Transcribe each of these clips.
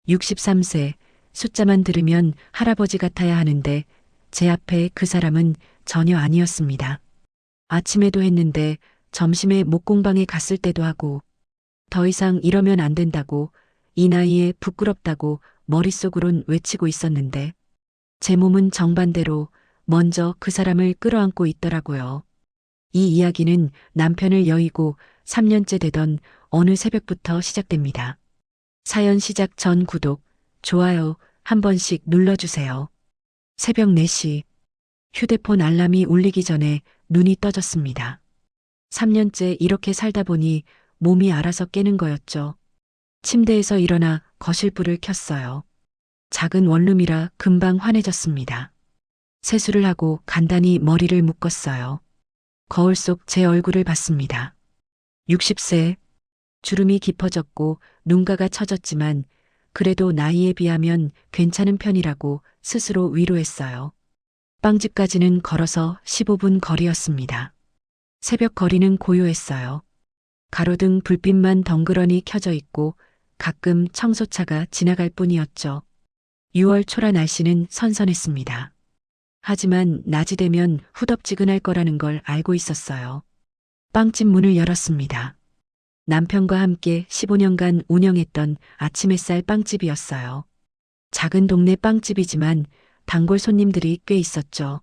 63세, 숫자만 들으면 할아버지 같아야 하는데 제 앞에 그 사람은 전혀 아니었습니다. 아침에도 했는데 점심에 목공방에 갔을 때도 하고 더 이상 이러면 안 된다고 이 나이에 부끄럽다고 머릿속으론 외치고 있었는데 제 몸은 정반대로 먼저 그 사람을 끌어안고 있더라고요. 이 이야기는 남편을 여의고 3년째 되던 어느 새벽부터 시작됩니다. 사연 시작 전 구독, 좋아요 한 번씩 눌러주세요. 새벽 4시, 휴대폰 알람이 울리기 전에 눈이 떠졌습니다. 3년째 이렇게 살다 보니 몸이 알아서 깨는 거였죠. 침대에서 일어나 거실불을 켰어요. 작은 원룸이라 금방 환해졌습니다. 세수를 하고 간단히 머리를 묶었어요. 거울 속 제 얼굴을 봤습니다. 60세, 주름이 깊어졌고 눈가가 처졌지만 그래도 나이에 비하면 괜찮은 편이라고 스스로 위로했어요. 빵집까지는 걸어서 15분 거리였습니다. 새벽 거리는 고요했어요. 가로등 불빛만 덩그러니 켜져 있고 가끔 청소차가 지나갈 뿐이었죠. 6월 초라 날씨는 선선했습니다. 하지만 낮이 되면 후덥지근할 거라는 걸 알고 있었어요. 빵집 문을 열었습니다. 남편과 함께 15년간 운영했던 아침 햇살 빵집이었어요. 작은 동네 빵집이지만 단골 손님들이 꽤 있었죠.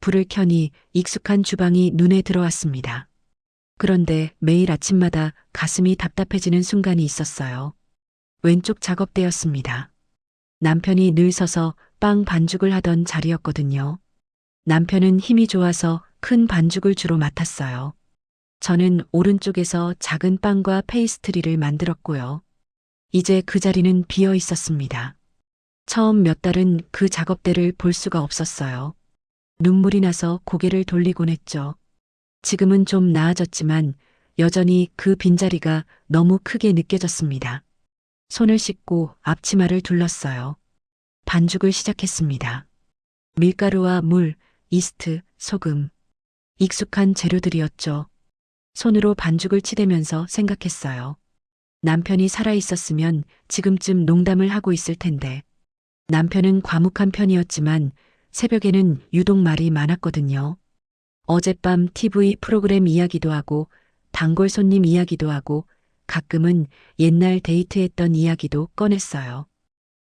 불을 켜니 익숙한 주방이 눈에 들어왔습니다. 그런데 매일 아침마다 가슴이 답답해지는 순간이 있었어요. 왼쪽 작업대였습니다. 남편이 늘 서서 빵 반죽을 하던 자리였거든요. 남편은 힘이 좋아서 큰 반죽을 주로 맡았어요. 저는 오른쪽에서 작은 빵과 페이스트리를 만들었고요. 이제 그 자리는 비어 있었습니다. 처음 몇 달은 그 작업대를 볼 수가 없었어요. 눈물이 나서 고개를 돌리곤 했죠. 지금은 좀 나아졌지만 여전히 그 빈자리가 너무 크게 느껴졌습니다. 손을 씻고 앞치마를 둘렀어요. 반죽을 시작했습니다. 밀가루와 물, 이스트, 소금. 익숙한 재료들이었죠. 손으로 반죽을 치대면서 생각했어요. 남편이 살아있었으면 지금쯤 농담을 하고 있을 텐데. 남편은 과묵한 편이었지만 새벽에는 유독 말이 많았거든요. 어젯밤 TV 프로그램 이야기도 하고 단골 손님 이야기도 하고 가끔은 옛날 데이트했던 이야기도 꺼냈어요.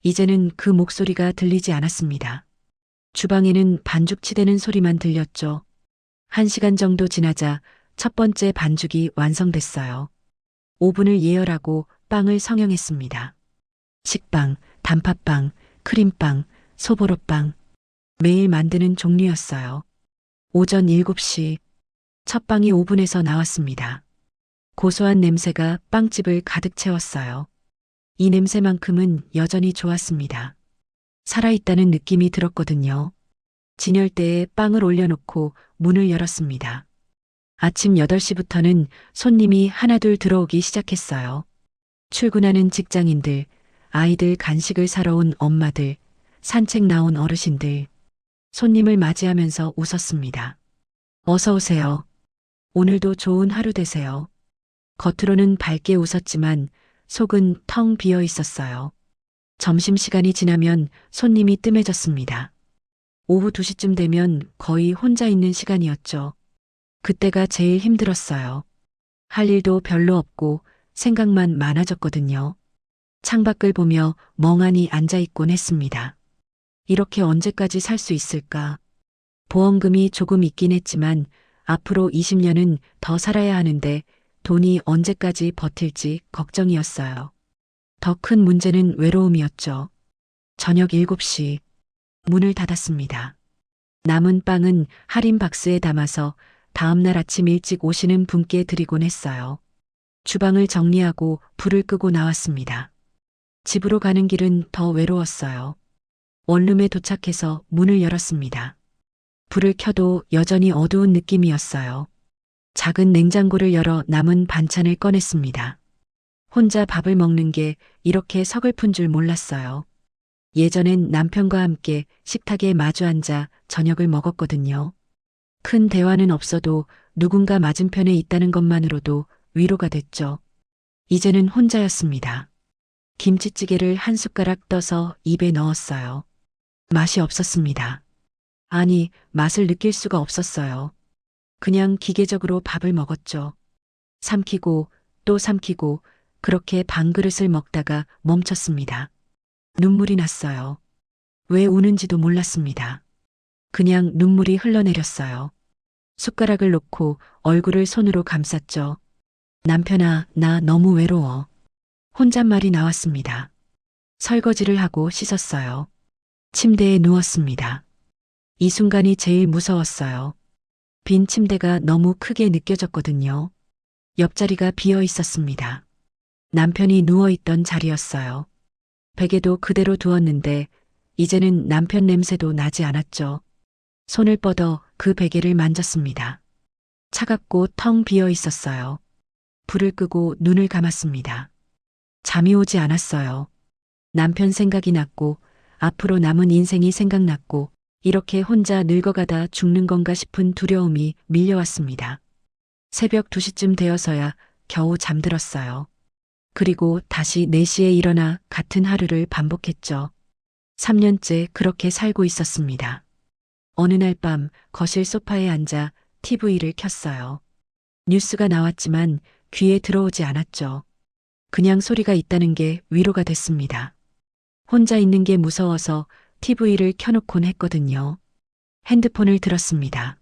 이제는 그 목소리가 들리지 않았습니다. 주방에는 반죽 치대는 소리만 들렸죠. 1시간 정도 지나자 첫 번째 반죽이 완성됐어요. 오븐을 예열하고 빵을 성형했습니다. 식빵, 단팥빵, 크림빵, 소보로빵. 매일 만드는 종류였어요. 오전 7시, 첫 빵이 오븐에서 나왔습니다. 고소한 냄새가 빵집을 가득 채웠어요. 이 냄새만큼은 여전히 좋았습니다. 살아있다는 느낌이 들었거든요. 진열대에 빵을 올려놓고 문을 열었습니다. 아침 8시부터는 손님이 하나둘 들어오기 시작했어요. 출근하는 직장인들, 아이들 간식을 사러 온 엄마들, 산책 나온 어르신들. 손님을 맞이하면서 웃었습니다. 어서 오세요. 오늘도 좋은 하루 되세요. 겉으로는 밝게 웃었지만 속은 텅 비어 있었어요. 점심시간이 지나면 손님이 뜸해졌습니다. 오후 2시쯤 되면 거의 혼자 있는 시간이었죠. 그때가 제일 힘들었어요. 할 일도 별로 없고 생각만 많아졌거든요. 창밖을 보며 멍하니 앉아있곤 했습니다. 이렇게 언제까지 살 수 있을까? 보험금이 조금 있긴 했지만 앞으로 20년은 더 살아야 하는데 돈이 언제까지 버틸지 걱정이었어요. 더 큰 문제는 외로움이었죠. 저녁 7시 문을 닫았습니다. 남은 빵은 할인 박스에 담아서 다음날 아침 일찍 오시는 분께 드리곤 했어요. 주방을 정리하고 불을 끄고 나왔습니다. 집으로 가는 길은 더 외로웠어요. 원룸에 도착해서 문을 열었습니다. 불을 켜도 여전히 어두운 느낌이었어요. 작은 냉장고를 열어 남은 반찬을 꺼냈습니다. 혼자 밥을 먹는 게 이렇게 서글픈 줄 몰랐어요. 예전엔 남편과 함께 식탁에 마주 앉아 저녁을 먹었거든요. 큰 대화는 없어도 누군가 맞은편에 있다는 것만으로도 위로가 됐죠. 이제는 혼자였습니다. 김치찌개를 한 숟가락 떠서 입에 넣었어요. 맛이 없었습니다. 아니, 맛을 느낄 수가 없었어요. 그냥 기계적으로 밥을 먹었죠. 삼키고 또 삼키고 그렇게 반 그릇을 먹다가 멈췄습니다. 눈물이 났어요. 왜 우는지도 몰랐습니다. 그냥 눈물이 흘러내렸어요. 숟가락을 놓고 얼굴을 손으로 감쌌죠. 남편아, 나 너무 외로워. 혼잣말이 나왔습니다. 설거지를 하고 씻었어요. 침대에 누웠습니다. 이 순간이 제일 무서웠어요. 빈 침대가 너무 크게 느껴졌거든요. 옆자리가 비어 있었습니다. 남편이 누워있던 자리였어요. 베개도 그대로 두었는데 이제는 남편 냄새도 나지 않았죠. 손을 뻗어 그 베개를 만졌습니다. 차갑고 텅 비어 있었어요. 불을 끄고 눈을 감았습니다. 잠이 오지 않았어요. 남편 생각이 났고 앞으로 남은 인생이 생각났고 이렇게 혼자 늙어가다 죽는 건가 싶은 두려움이 밀려왔습니다. 새벽 2시쯤 되어서야 겨우 잠들었어요. 그리고 다시 4시에 일어나 같은 하루를 반복했죠. 3년째 그렇게 살고 있었습니다. 어느 날 밤 거실 소파에 앉아 TV를 켰어요. 뉴스가 나왔지만 귀에 들어오지 않았죠. 그냥 소리가 있다는 게 위로가 됐습니다. 혼자 있는 게 무서워서 TV를 켜놓곤 했거든요. 핸드폰을 들었습니다.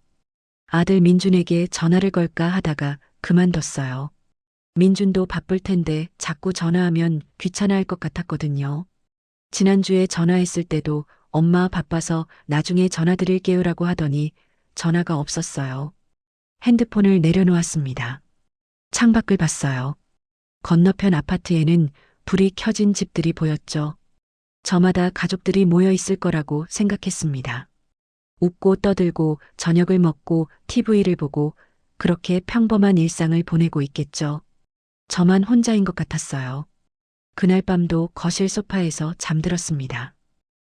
아들 민준에게 전화를 걸까 하다가 그만뒀어요. 민준도 바쁠 텐데 자꾸 전화하면 귀찮아할 것 같았거든요. 지난주에 전화했을 때도 엄마 바빠서 나중에 전화드릴게요라고 하더니 전화가 없었어요. 핸드폰을 내려놓았습니다. 창밖을 봤어요. 건너편 아파트에는 불이 켜진 집들이 보였죠. 저마다 가족들이 모여 있을 거라고 생각했습니다. 웃고 떠들고 저녁을 먹고 TV를 보고 그렇게 평범한 일상을 보내고 있겠죠. 저만 혼자인 것 같았어요. 그날 밤도 거실 소파에서 잠들었습니다.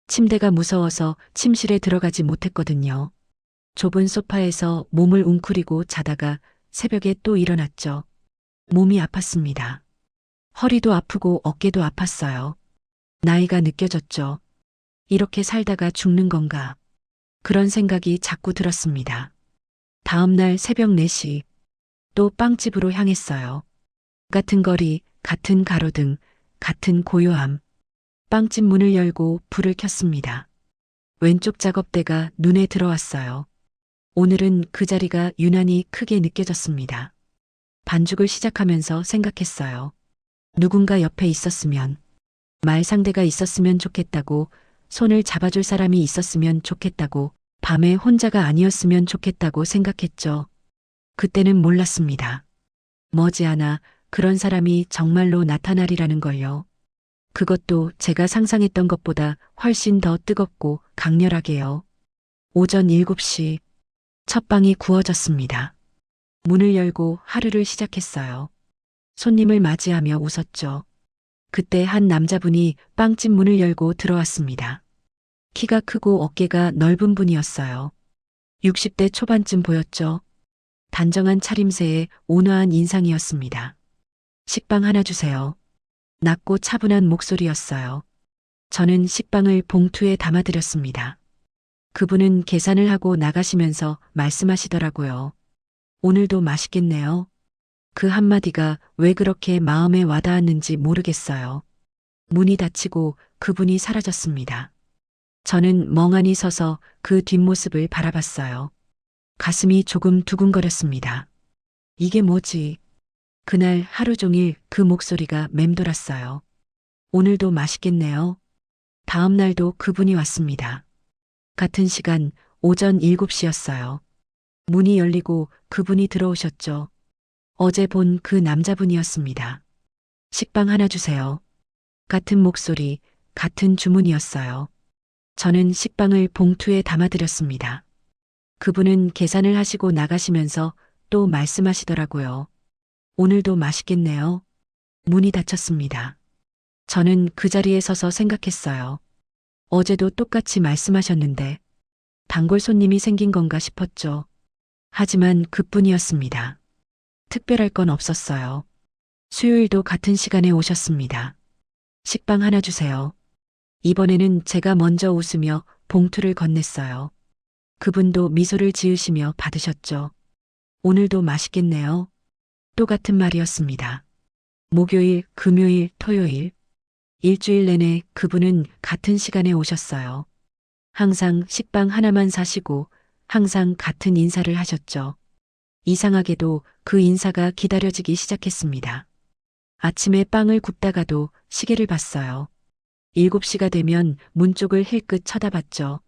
침대가 무서워서 침실에 들어가지 못했거든요. 좁은 소파에서 몸을 웅크리고 자다가 새벽에 또 일어났죠. 몸이 아팠습니다. 허리도 아프고 어깨도 아팠어요. 나이가 느껴졌죠. 이렇게 살다가 죽는 건가? 그런 생각이 자꾸 들었습니다. 다음 날 새벽 4시 또 빵집으로 향했어요. 같은 거리, 같은 가로등, 같은 고요함. 빵집 문을 열고 불을 켰습니다. 왼쪽 작업대가 눈에 들어왔어요. 오늘은 그 자리가 유난히 크게 느껴졌습니다. 반죽을 시작하면서 생각했어요. 누군가 옆에 있었으면, 말 상대가 있었으면 좋겠다고, 손을 잡아줄 사람이 있었으면 좋겠다고, 밤에 혼자가 아니었으면 좋겠다고 생각했죠. 그때는 몰랐습니다. 머지않아 그런 사람이 정말로 나타나리라는 걸요. 그것도 제가 상상했던 것보다 훨씬 더 뜨겁고 강렬하게요. 오전 7시 첫 빵이 구워졌습니다. 문을 열고 하루를 시작했어요. 손님을 맞이하며 웃었죠. 그때 한 남자분이 빵집 문을 열고 들어왔습니다. 키가 크고 어깨가 넓은 분이었어요. 60대 초반쯤 보였죠. 단정한 차림새에 온화한 인상이었습니다. 식빵 하나 주세요. 낮고 차분한 목소리였어요. 저는 식빵을 봉투에 담아드렸습니다. 그분은 계산을 하고 나가시면서 말씀하시더라고요. 오늘도 맛있겠네요. 그 한마디가 왜 그렇게 마음에 와닿았는지 모르겠어요. 문이 닫히고 그분이 사라졌습니다. 저는 멍하니 서서 그 뒷모습을 바라봤어요. 가슴이 조금 두근거렸습니다. 이게 뭐지? 그날 하루 종일 그 목소리가 맴돌았어요. 오늘도 맛있겠네요. 다음 날도 그분이 왔습니다. 같은 시간 오전 7시였어요. 문이 열리고 그분이 들어오셨죠. 어제 본 그 남자분이었습니다. 식빵 하나 주세요. 같은 목소리, 같은 주문이었어요. 저는 식빵을 봉투에 담아드렸습니다. 그분은 계산을 하시고 나가시면서 또 말씀하시더라고요. 오늘도 맛있겠네요. 문이 닫혔습니다. 저는 그 자리에 서서 생각했어요. 어제도 똑같이 말씀하셨는데 단골 손님이 생긴 건가 싶었죠. 하지만 그뿐이었습니다. 특별할 건 없었어요. 수요일도 같은 시간에 오셨습니다. 식빵 하나 주세요. 이번에는 제가 먼저 웃으며 봉투를 건넸어요. 그분도 미소를 지으시며 받으셨죠. 오늘도 맛있겠네요. 또 같은 말이었습니다. 목요일, 금요일, 토요일. 일주일 내내 그분은 같은 시간에 오셨어요. 항상 식빵 하나만 사시고 항상 같은 인사를 하셨죠. 이상하게도 그 인사가 기다려지기 시작했습니다. 아침에 빵을 굽다가도 시계를 봤어요. 7시가 되면 문 쪽을 힐끗 쳐다봤죠.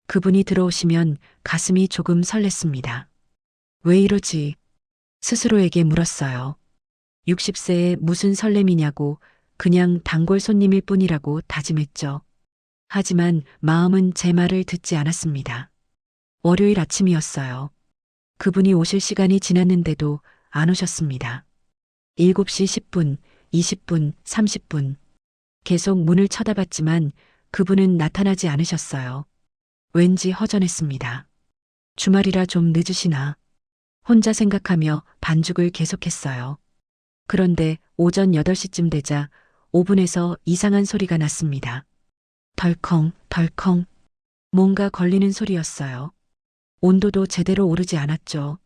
그분이 들어오시면 가슴이 조금 설렜습니다. 왜 이러지? 스스로에게 물었어요. 60세에 무슨 설렘이냐고 그냥 단골 손님일 뿐이라고 다짐했죠. 하지만 마음은 제 말을 듣지 않았습니다. 월요일 아침이었어요. 그분이 오실 시간이 지났는데도 안 오셨습니다. 7시 10분, 20분, 30분. 계속 문을 쳐다봤지만 그분은 나타나지 않으셨어요. 왠지 허전했습니다. 주말이라 좀 늦으시나. 혼자 생각하며 반죽을 계속했어요. 그런데 오전 8시쯤 되자 오븐에서 이상한 소리가 났습니다. 덜컹, 덜컹. 뭔가 걸리는 소리였어요. 온도도 제대로 오르지 않았죠.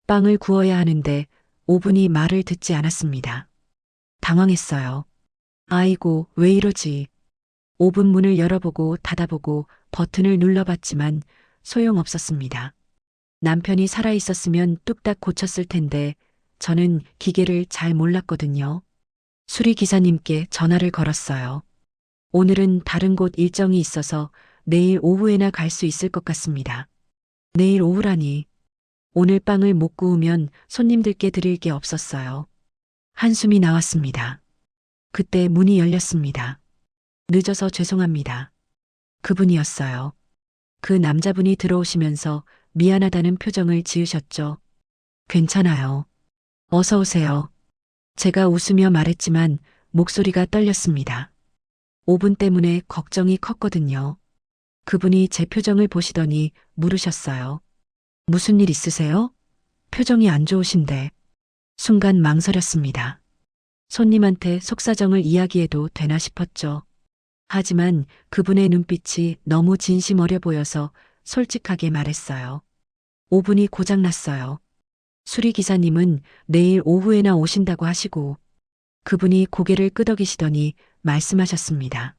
빵을 구워야 하는데 오븐이 말을 듣지 않았습니다. 당황했어요. 아이고, 왜 이러지? 오븐 문을 열어보고 닫아보고 버튼을 눌러봤지만 소용없었습니다. 남편이 살아있었으면 뚝딱 고쳤을 텐데 저는 기계를 잘 몰랐거든요. 수리기사님께 전화를 걸었어요. 오늘은 다른 곳 일정이 있어서 내일 오후에나 갈 수 있을 것 같습니다. 내일 오후라니. 오늘 빵을 못 구우면 손님들께 드릴 게 없었어요. 한숨이 나왔습니다. 그때 문이 열렸습니다. 늦어서 죄송합니다. 그분이었어요. 그 남자분이 들어오시면서 미안하다는 표정을 지으셨죠. 괜찮아요. 어서 오세요. 제가 웃으며 말했지만 목소리가 떨렸습니다. 5분 때문에 걱정이 컸거든요. 그분이 제 표정을 보시더니 물으셨어요. 무슨 일 있으세요? 표정이 안 좋으신데. 순간 망설였습니다. 손님한테 속사정을 이야기해도 되나 싶었죠. 하지만 그분의 눈빛이 너무 진심 어려 보여서 솔직하게 말했어요. 오븐이 고장났어요. 수리기사님은 내일 오후에나 오신다고 하시고 그분이 고개를 끄덕이시더니 말씀하셨습니다.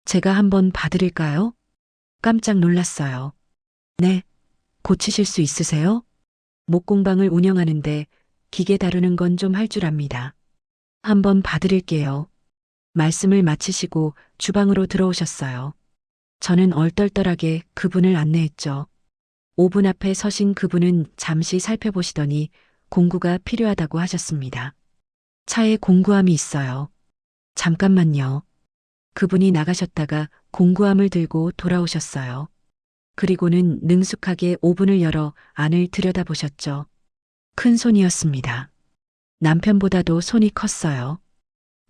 제가 한번 봐드릴까요? 깜짝 놀랐어요. 네, 고치실 수 있으세요? 목공방을 운영하는데 기계 다루는 건 좀 할 줄 압니다. 한번 봐드릴게요. 말씀을 마치시고 주방으로 들어오셨어요. 저는 얼떨떨하게 그분을 안내했죠. 오븐 앞에 서신 그분은 잠시 살펴보시더니 공구가 필요하다고 하셨습니다. 차에 공구함이 있어요. 잠깐만요. 그분이 나가셨다가 공구함을 들고 돌아오셨어요. 그리고는 능숙하게 오븐을 열어 안을 들여다보셨죠. 큰 손이었습니다. 남편보다도 손이 컸어요.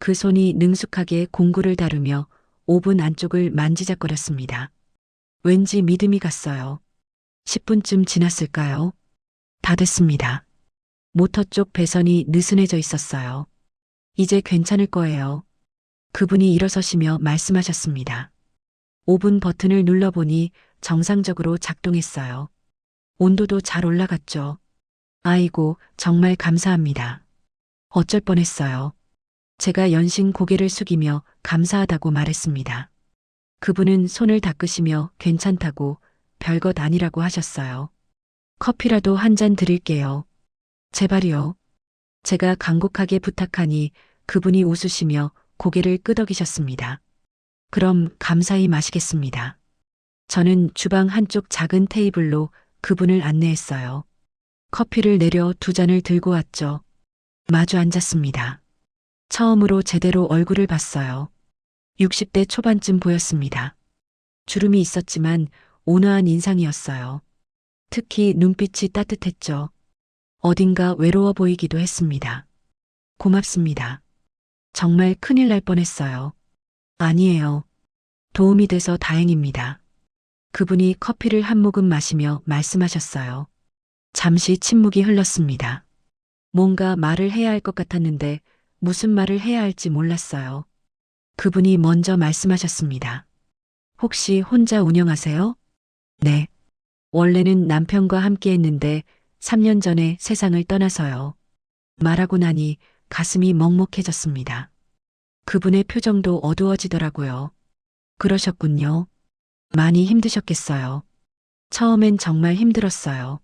그 손이 능숙하게 공구를 다루며 오븐 안쪽을 만지작거렸습니다. 왠지 믿음이 갔어요. 10분쯤 지났을까요? 다 됐습니다. 모터 쪽 배선이 느슨해져 있었어요. 이제 괜찮을 거예요. 그분이 일어서시며 말씀하셨습니다. 오븐 버튼을 눌러보니 정상적으로 작동했어요. 온도도 잘 올라갔죠. 아이고, 정말 감사합니다. 어쩔 뻔했어요. 제가 연신 고개를 숙이며 감사하다고 말했습니다. 그분은 손을 닦으시며 괜찮다고 별것 아니라고 하셨어요. 커피라도 한 잔 드릴게요. 제발이요. 제가 간곡하게 부탁하니 그분이 웃으시며 고개를 끄덕이셨습니다. 그럼 감사히 마시겠습니다. 저는 주방 한쪽 작은 테이블로 그분을 안내했어요. 커피를 내려 2잔을 들고 왔죠. 마주 앉았습니다. 처음으로 제대로 얼굴을 봤어요. 60대 초반쯤 보였습니다. 주름이 있었지만 온화한 인상이었어요. 특히 눈빛이 따뜻했죠. 어딘가 외로워 보이기도 했습니다. 고맙습니다. 정말 큰일 날 뻔했어요. 아니에요. 도움이 돼서 다행입니다. 그분이 커피를 한 모금 마시며 말씀하셨어요. 잠시 침묵이 흘렀습니다. 뭔가 말을 해야 할 것 같았는데 무슨 말을 해야 할지 몰랐어요. 그분이 먼저 말씀하셨습니다. 혹시 혼자 운영하세요? 네. 원래는 남편과 함께 했는데 3년 전에 세상을 떠나서요. 말하고 나니 가슴이 먹먹해졌습니다. 그분의 표정도 어두워지더라고요. 그러셨군요. 많이 힘드셨겠어요. 처음엔 정말 힘들었어요.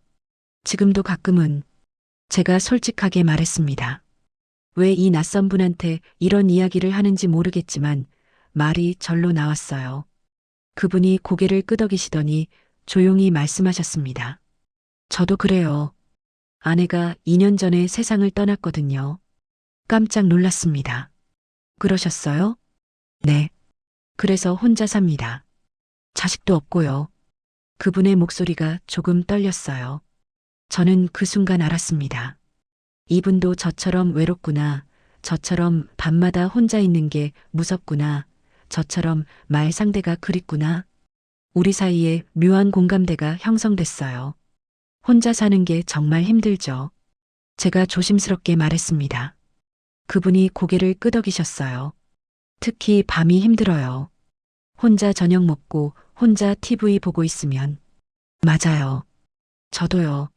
지금도 가끔은 제가 솔직하게 말했습니다. 왜 이 낯선 분한테 이런 이야기를 하는지 모르겠지만 말이 절로 나왔어요. 그분이 고개를 끄덕이시더니 조용히 말씀하셨습니다. 저도 그래요. 아내가 2년 전에 세상을 떠났거든요. 깜짝 놀랐습니다. 그러셨어요? 네. 그래서 혼자 삽니다. 자식도 없고요. 그분의 목소리가 조금 떨렸어요. 저는 그 순간 알았습니다. 이분도 저처럼 외롭구나. 저처럼 밤마다 혼자 있는 게 무섭구나. 저처럼 말 상대가 그립구나. 우리 사이에 묘한 공감대가 형성됐어요. 혼자 사는 게 정말 힘들죠. 제가 조심스럽게 말했습니다. 그분이 고개를 끄덕이셨어요. 특히 밤이 힘들어요. 혼자 저녁 먹고 혼자 TV 보고 있으면. 맞아요. 저도요.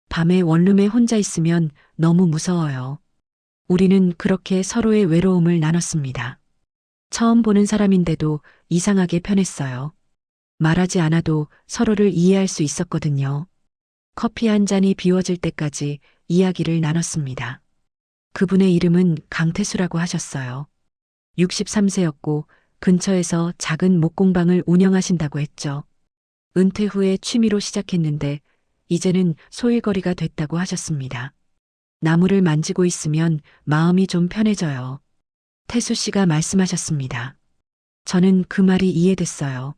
밤에 원룸에 혼자 있으면 너무 무서워요. 우리는 그렇게 서로의 외로움을 나눴습니다. 처음 보는 사람인데도 이상하게 편했어요. 말하지 않아도 서로를 이해할 수 있었거든요. 커피 한 잔이 비워질 때까지 이야기를 나눴습니다. 그분의 이름은 강태수라고 하셨어요. 63세였고 근처에서 작은 목공방을 운영하신다고 했죠. 은퇴 후에 취미로 시작했는데 이제는 소일거리가 됐다고 하셨습니다. 나무를 만지고 있으면 마음이 좀 편해져요. 태수 씨가 말씀하셨습니다. 저는 그 말이 이해됐어요.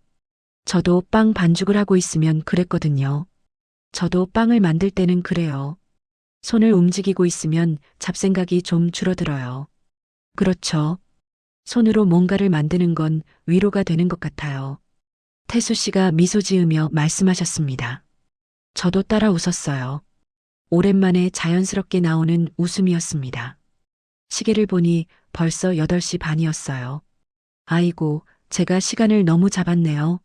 저도 빵 반죽을 하고 있으면 그랬거든요. 저도 빵을 만들 때는 그래요. 손을 움직이고 있으면 잡생각이 좀 줄어들어요. 그렇죠. 손으로 뭔가를 만드는 건 위로가 되는 것 같아요. 태수 씨가 미소 지으며 말씀하셨습니다. 저도 따라 웃었어요. 오랜만에 자연스럽게 나오는 웃음이었습니다. 시계를 보니 벌써 8시 반이었어요. 아이고, 제가 시간을 너무 잡았네요.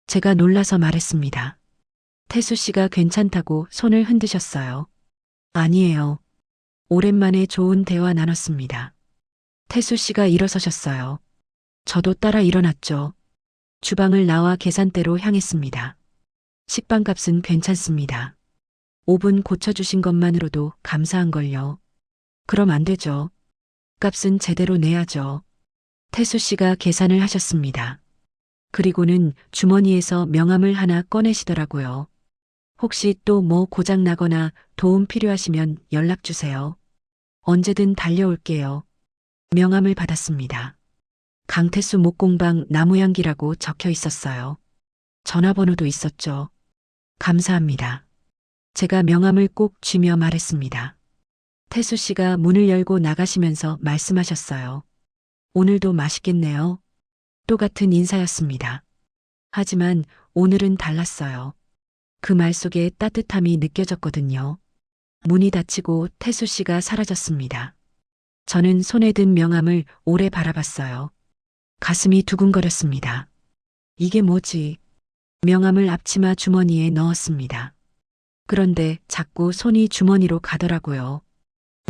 제가 놀라서 말했습니다. 태수 씨가 괜찮다고 손을 흔드셨어요. 아니에요. 오랜만에 좋은 대화 나눴습니다. 태수 씨가 일어서셨어요. 저도 따라 일어났죠. 주방을 나와 계산대로 향했습니다. 식빵값은 괜찮습니다. 오븐 고쳐주신 것만으로도 감사한걸요. 그럼 안 되죠. 값은 제대로 내야죠. 태수 씨가 계산을 하셨습니다. 그리고는 주머니에서 명함을 하나 꺼내시더라고요. 혹시 또 뭐 고장 나거나 도움 필요하시면 연락 주세요. 언제든 달려올게요. 명함을 받았습니다. 강태수 목공방 나무향기라고 적혀 있었어요. 전화번호도 있었죠. 감사합니다. 제가 명함을 꼭 쥐며 말했습니다. 태수 씨가 문을 열고 나가시면서 말씀하셨어요. 오늘도 맛있겠네요. 똑같은 인사였습니다. 하지만 오늘은 달랐어요. 그 말 속에 따뜻함이 느껴졌거든요. 문이 닫히고 태수 씨가 사라졌습니다. 저는 손에 든 명함을 오래 바라봤어요. 가슴이 두근거렸습니다. 이게 뭐지? 명함을 앞치마 주머니에 넣었습니다. 그런데 자꾸 손이 주머니로 가더라고요.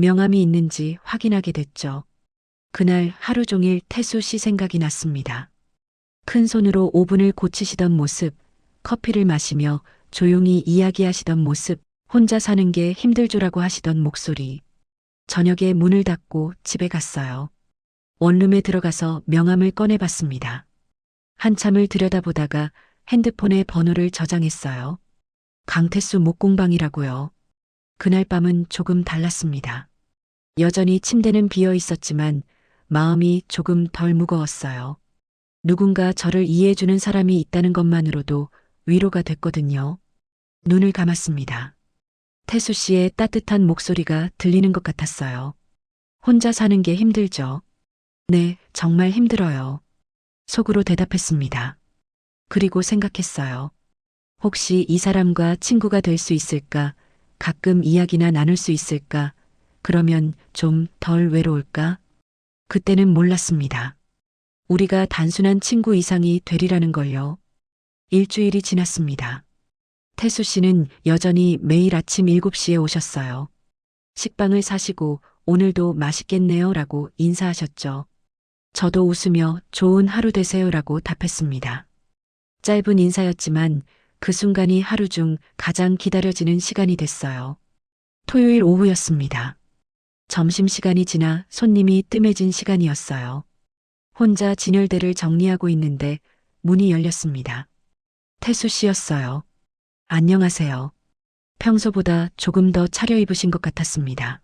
명함이 있는지 확인하게 됐죠. 그날 하루 종일 태수 씨 생각이 났습니다. 큰 손으로 오븐을 고치시던 모습, 커피를 마시며 조용히 이야기하시던 모습, 혼자 사는 게 힘들죠라고 하시던 목소리. 저녁에 문을 닫고 집에 갔어요. 원룸에 들어가서 명함을 꺼내봤습니다. 한참을 들여다보다가 핸드폰에 번호를 저장했어요. 강태수 목공방이라고요. 그날 밤은 조금 달랐습니다. 여전히 침대는 비어 있었지만 마음이 조금 덜 무거웠어요. 누군가 저를 이해해주는 사람이 있다는 것만으로도 위로가 됐거든요. 눈을 감았습니다. 태수 씨의 따뜻한 목소리가 들리는 것 같았어요. 혼자 사는 게 힘들죠. 네, 정말 힘들어요. 속으로 대답했습니다. 그리고 생각했어요. 혹시 이 사람과 친구가 될 수 있을까? 가끔 이야기나 나눌 수 있을까? 그러면 좀 덜 외로울까? 그때는 몰랐습니다. 우리가 단순한 친구 이상이 되리라는 걸요. 일주일이 지났습니다. 태수 씨는 여전히 매일 아침 7시에 오셨어요. 식빵을 사시고 오늘도 맛있겠네요 라고 인사하셨죠. 저도 웃으며 좋은 하루 되세요 라고 답했습니다. 짧은 인사였지만 그 순간이 하루 중 가장 기다려지는 시간이 됐어요. 토요일 오후였습니다. 점심시간이 지나 손님이 뜸해진 시간이었어요. 혼자 진열대를 정리하고 있는데 문이 열렸습니다. 태수 씨였어요. 안녕하세요. 평소보다 조금 더 차려입으신 것 같았습니다.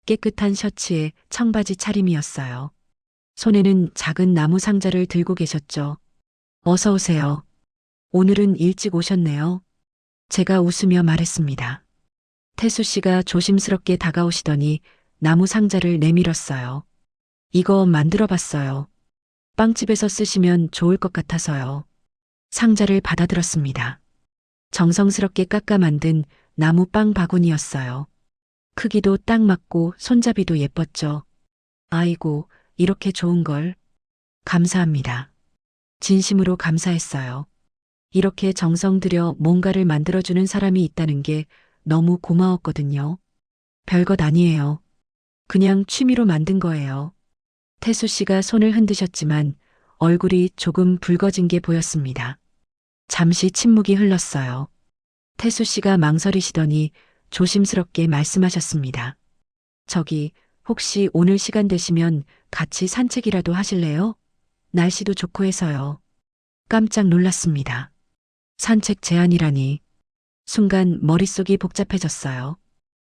깨끗한 셔츠에 청바지 차림이었어요. 손에는 작은 나무 상자를 들고 계셨죠. 어서 오세요. 오늘은 일찍 오셨네요. 제가 웃으며 말했습니다. 태수 씨가 조심스럽게 다가오시더니 나무 상자를 내밀었어요. 이거 만들어 봤어요. 빵집에서 쓰시면 좋을 것 같아서요. 상자를 받아들었습니다. 정성스럽게 깎아 만든 나무 빵 바구니였어요. 크기도 딱 맞고 손잡이도 예뻤죠. 아이고, 이렇게 좋은 걸. 감사합니다. 진심으로 감사했어요. 이렇게 정성 들여 뭔가를 만들어주는 사람이 있다는 게 너무 고마웠거든요. 별것 아니에요. 그냥 취미로 만든 거예요. 태수 씨가 손을 흔드셨지만 얼굴이 조금 붉어진 게 보였습니다. 잠시 침묵이 흘렀어요. 태수 씨가 망설이시더니 조심스럽게 말씀하셨습니다. 저기, 혹시 오늘 시간 되시면 같이 산책이라도 하실래요? 날씨도 좋고 해서요. 깜짝 놀랐습니다. 산책 제안이라니. 순간 머릿속이 복잡해졌어요.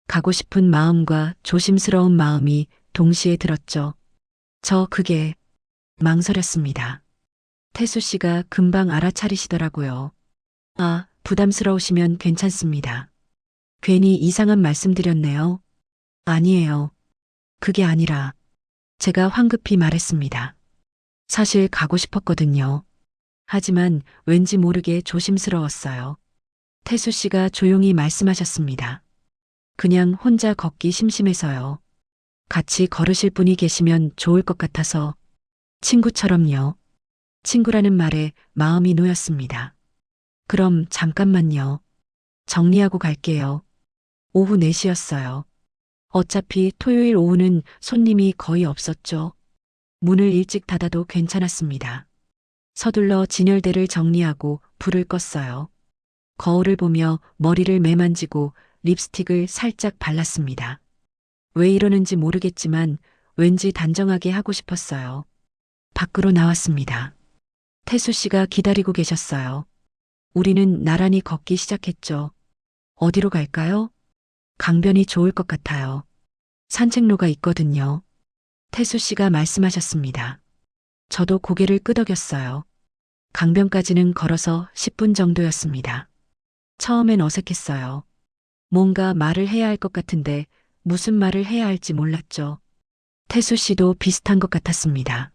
가고 싶은 마음과 조심스러운 마음이 동시에 들었죠. 그게 망설였습니다. 태수 씨가 금방 알아차리시더라고요. 아, 부담스러우시면 괜찮습니다. 괜히 이상한 말씀 드렸네요. 아니에요. 그게 아니라 제가 황급히 말했습니다. 사실 가고 싶었거든요. 하지만 왠지 모르게 조심스러웠어요. 태수 씨가 조용히 말씀하셨습니다. 그냥 혼자 걷기 심심해서요. 같이 걸으실 분이 계시면 좋을 것 같아서. 친구처럼요. 친구라는 말에 마음이 놓였습니다. 그럼 잠깐만요. 정리하고 갈게요. 오후 4시였어요. 어차피 토요일 오후는 손님이 거의 없었죠. 문을 일찍 닫아도 괜찮았습니다. 서둘러 진열대를 정리하고 불을 껐어요. 거울을 보며 머리를 매만지고 립스틱을 살짝 발랐습니다. 왜 이러는지 모르겠지만 왠지 단정하게 하고 싶었어요. 밖으로 나왔습니다. 태수 씨가 기다리고 계셨어요. 우리는 나란히 걷기 시작했죠. 어디로 갈까요? 강변이 좋을 것 같아요. 산책로가 있거든요. 태수 씨가 말씀하셨습니다. 저도 고개를 끄덕였어요. 강변까지는 걸어서 10분 정도였습니다. 처음엔 어색했어요. 뭔가 말을 해야 할 것 같은데 무슨 말을 해야 할지 몰랐죠. 태수 씨도 비슷한 것 같았습니다.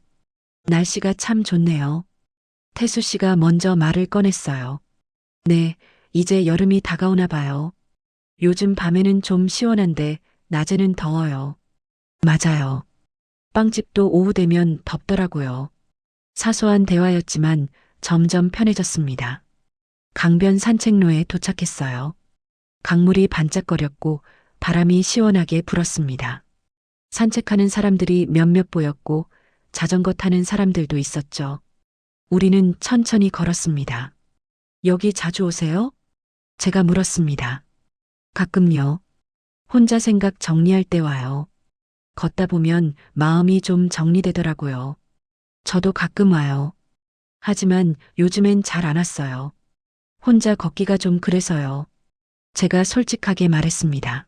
날씨가 참 좋네요. 태수 씨가 먼저 말을 꺼냈어요. 네, 이제 여름이 다가오나 봐요. 요즘 밤에는 좀 시원한데 낮에는 더워요. 맞아요. 빵집도 오후 되면 덥더라고요. 사소한 대화였지만 점점 편해졌습니다. 강변 산책로에 도착했어요. 강물이 반짝거렸고 바람이 시원하게 불었습니다. 산책하는 사람들이 몇몇 보였고 자전거 타는 사람들도 있었죠. 우리는 천천히 걸었습니다. 여기 자주 오세요? 제가 물었습니다. 가끔요. 혼자 생각 정리할 때 와요. 걷다 보면 마음이 좀 정리되더라고요. 저도 가끔 와요. 하지만 요즘엔 잘 안 왔어요. 혼자 걷기가 좀 그래서요. 제가 솔직하게 말했습니다.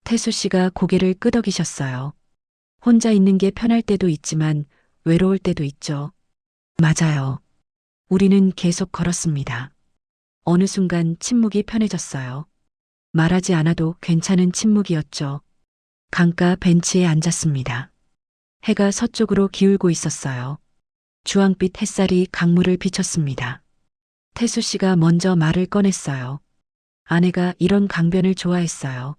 태수 씨가 고개를 끄덕이셨어요. 혼자 있는 게 편할 때도 있지만 외로울 때도 있죠. 맞아요. 우리는 계속 걸었습니다. 어느 순간 침묵이 편해졌어요. 말하지 않아도 괜찮은 침묵이었죠. 강가 벤치에 앉았습니다. 해가 서쪽으로 기울고 있었어요. 주황빛 햇살이 강물을 비쳤습니다. 태수 씨가 먼저 말을 꺼냈어요. 아내가 이런 강변을 좋아했어요.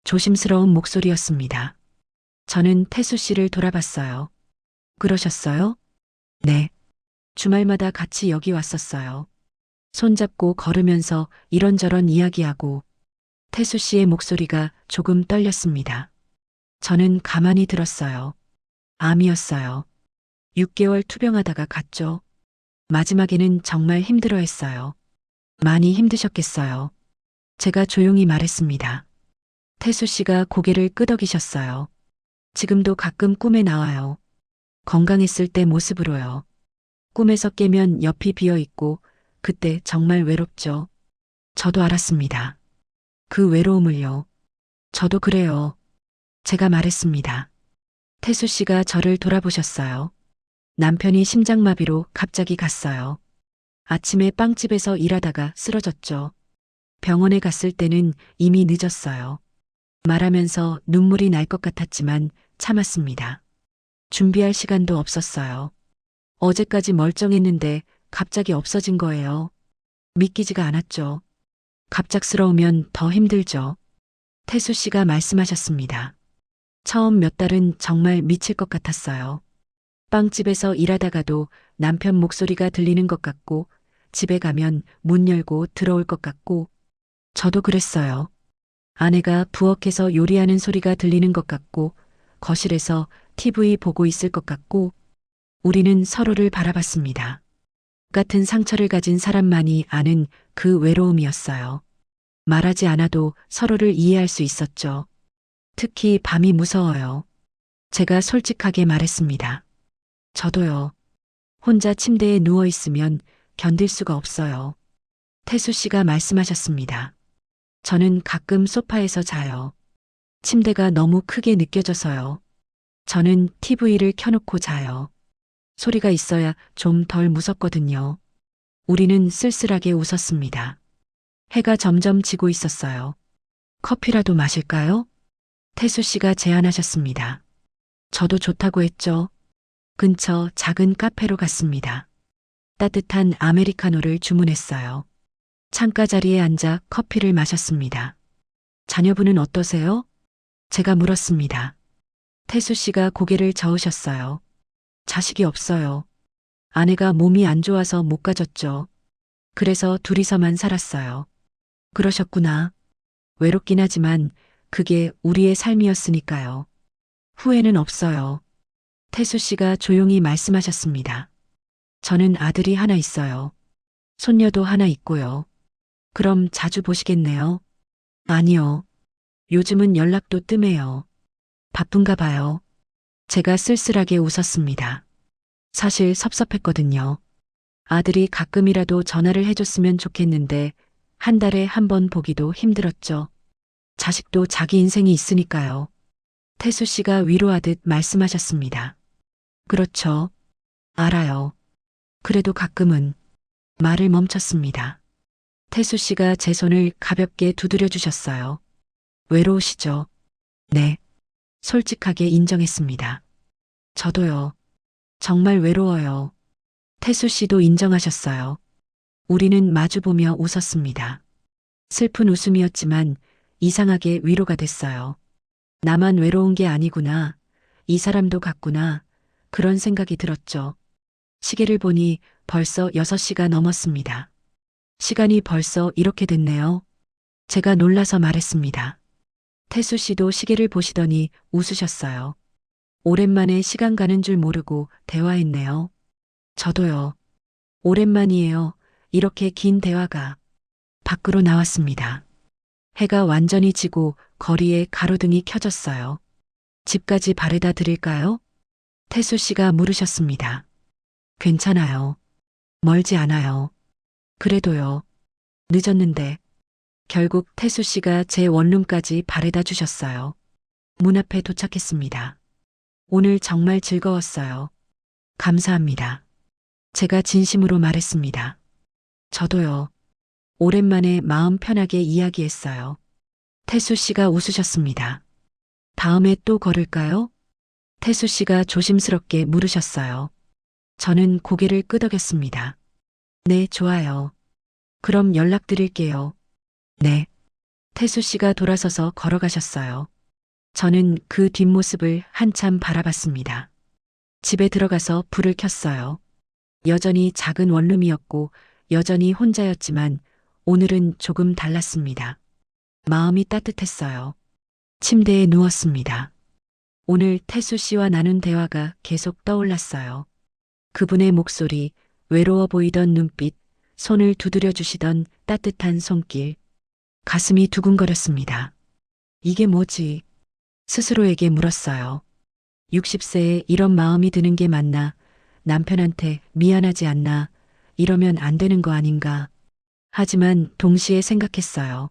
조심스러운 목소리였습니다. 저는 태수 씨를 돌아봤어요. 그러셨어요? 네. 주말마다 같이 여기 왔었어요. 손잡고 걸으면서 이런저런 이야기하고 태수 씨의 목소리가 조금 떨렸습니다. 저는 가만히 들었어요. 암이었어요. 6개월 투병하다가 갔죠. 마지막에는 정말 힘들어했어요. 많이 힘드셨겠어요. 제가 조용히 말했습니다. 태수 씨가 고개를 끄덕이셨어요. 지금도 가끔 꿈에 나와요. 건강했을 때 모습으로요. 꿈에서 깨면 옆이 비어 있고 그때 정말 외롭죠. 저도 알았습니다. 그 외로움을요. 저도 그래요. 제가 말했습니다. 태수 씨가 저를 돌아보셨어요. 남편이 심장마비로 갑자기 갔어요. 아침에 빵집에서 일하다가 쓰러졌죠. 병원에 갔을 때는 이미 늦었어요. 말하면서 눈물이 날 것 같았지만 참았습니다. 준비할 시간도 없었어요. 어제까지 멀쩡했는데 갑자기 없어진 거예요. 믿기지가 않았죠. 갑작스러우면 더 힘들죠. 태수 씨가 말씀하셨습니다. 처음 몇 달은 정말 미칠 것 같았어요. 빵집에서 일하다가도 남편 목소리가 들리는 것 같고 집에 가면 문 열고 들어올 것 같고 저도 그랬어요. 아내가 부엌에서 요리하는 소리가 들리는 것 같고 거실에서 TV 보고 있을 것 같고 우리는 서로를 바라봤습니다. 같은 상처를 가진 사람만이 아는 그 외로움이었어요. 말하지 않아도 서로를 이해할 수 있었죠. 특히 밤이 무서워요. 제가 솔직하게 말했습니다. 저도요. 혼자 침대에 누워 있으면 견딜 수가 없어요. 태수 씨가 말씀하셨습니다. 저는 가끔 소파에서 자요. 침대가 너무 크게 느껴져서요. 저는 TV를 켜놓고 자요. 소리가 있어야 좀 덜 무섭거든요. 우리는 쓸쓸하게 웃었습니다. 해가 점점 지고 있었어요. 커피라도 마실까요? 태수 씨가 제안하셨습니다. 저도 좋다고 했죠. 근처 작은 카페로 갔습니다. 따뜻한 아메리카노를 주문했어요. 창가 자리에 앉아 커피를 마셨습니다. 자녀분은 어떠세요? 제가 물었습니다. 태수 씨가 고개를 저으셨어요. 자식이 없어요. 아내가 몸이 안 좋아서 못 가졌죠. 그래서 둘이서만 살았어요. 그러셨구나. 외롭긴 하지만 그게 우리의 삶이었으니까요. 후회는 없어요. 태수 씨가 조용히 말씀하셨습니다. 저는 아들이 하나 있어요. 손녀도 하나 있고요. 그럼 자주 보시겠네요. 아니요. 요즘은 연락도 뜸해요. 바쁜가 봐요. 제가 쓸쓸하게 웃었습니다. 사실 섭섭했거든요. 아들이 가끔이라도 전화를 해줬으면 좋겠는데 한 달에 한 번 보기도 힘들었죠. 자식도 자기 인생이 있으니까요. 태수 씨가 위로하듯 말씀하셨습니다. 그렇죠. 알아요. 그래도 가끔은 말을 멈췄습니다. 태수 씨가 제 손을 가볍게 두드려 주셨어요. 외로우시죠? 네. 솔직하게 인정했습니다. 저도요. 정말 외로워요. 태수 씨도 인정하셨어요. 우리는 마주보며 웃었습니다. 슬픈 웃음이었지만 이상하게 위로가 됐어요. 나만 외로운 게 아니구나. 이 사람도 같구나. 그런 생각이 들었죠. 시계를 보니 벌써 6시가 넘었습니다. 시간이 벌써 이렇게 됐네요. 제가 놀라서 말했습니다. 태수 씨도 시계를 보시더니 웃으셨어요. 오랜만에 시간 가는 줄 모르고 대화했네요. 저도요. 오랜만이에요. 이렇게 긴 대화가. 밖으로 나왔습니다. 해가 완전히 지고 거리에 가로등이 켜졌어요. 집까지 바래다 드릴까요? 태수 씨가 물으셨습니다. 괜찮아요. 멀지 않아요. 그래도요. 늦었는데. 결국 태수 씨가 제 원룸까지 바래다 주셨어요. 문 앞에 도착했습니다. 오늘 정말 즐거웠어요. 감사합니다. 제가 진심으로 말했습니다. 저도요. 오랜만에 마음 편하게 이야기했어요. 태수 씨가 웃으셨습니다. 다음에 또 걸을까요? 태수 씨가 조심스럽게 물으셨어요. 저는 고개를 끄덕였습니다. 네, 좋아요. 그럼 연락드릴게요. 네. 태수 씨가 돌아서서 걸어가셨어요. 저는 그 뒷모습을 한참 바라봤습니다. 집에 들어가서 불을 켰어요. 여전히 작은 원룸이었고 여전히 혼자였지만 오늘은 조금 달랐습니다. 마음이 따뜻했어요. 침대에 누웠습니다. 오늘 태수 씨와 나눈 대화가 계속 떠올랐어요. 그분의 목소리, 외로워 보이던 눈빛, 손을 두드려 주시던 따뜻한 손길. 가슴이 두근거렸습니다. 이게 뭐지? 스스로에게 물었어요. 60세에 이런 마음이 드는 게 맞나? 남편한테 미안하지 않나? 이러면 안 되는 거 아닌가? 하지만 동시에 생각했어요.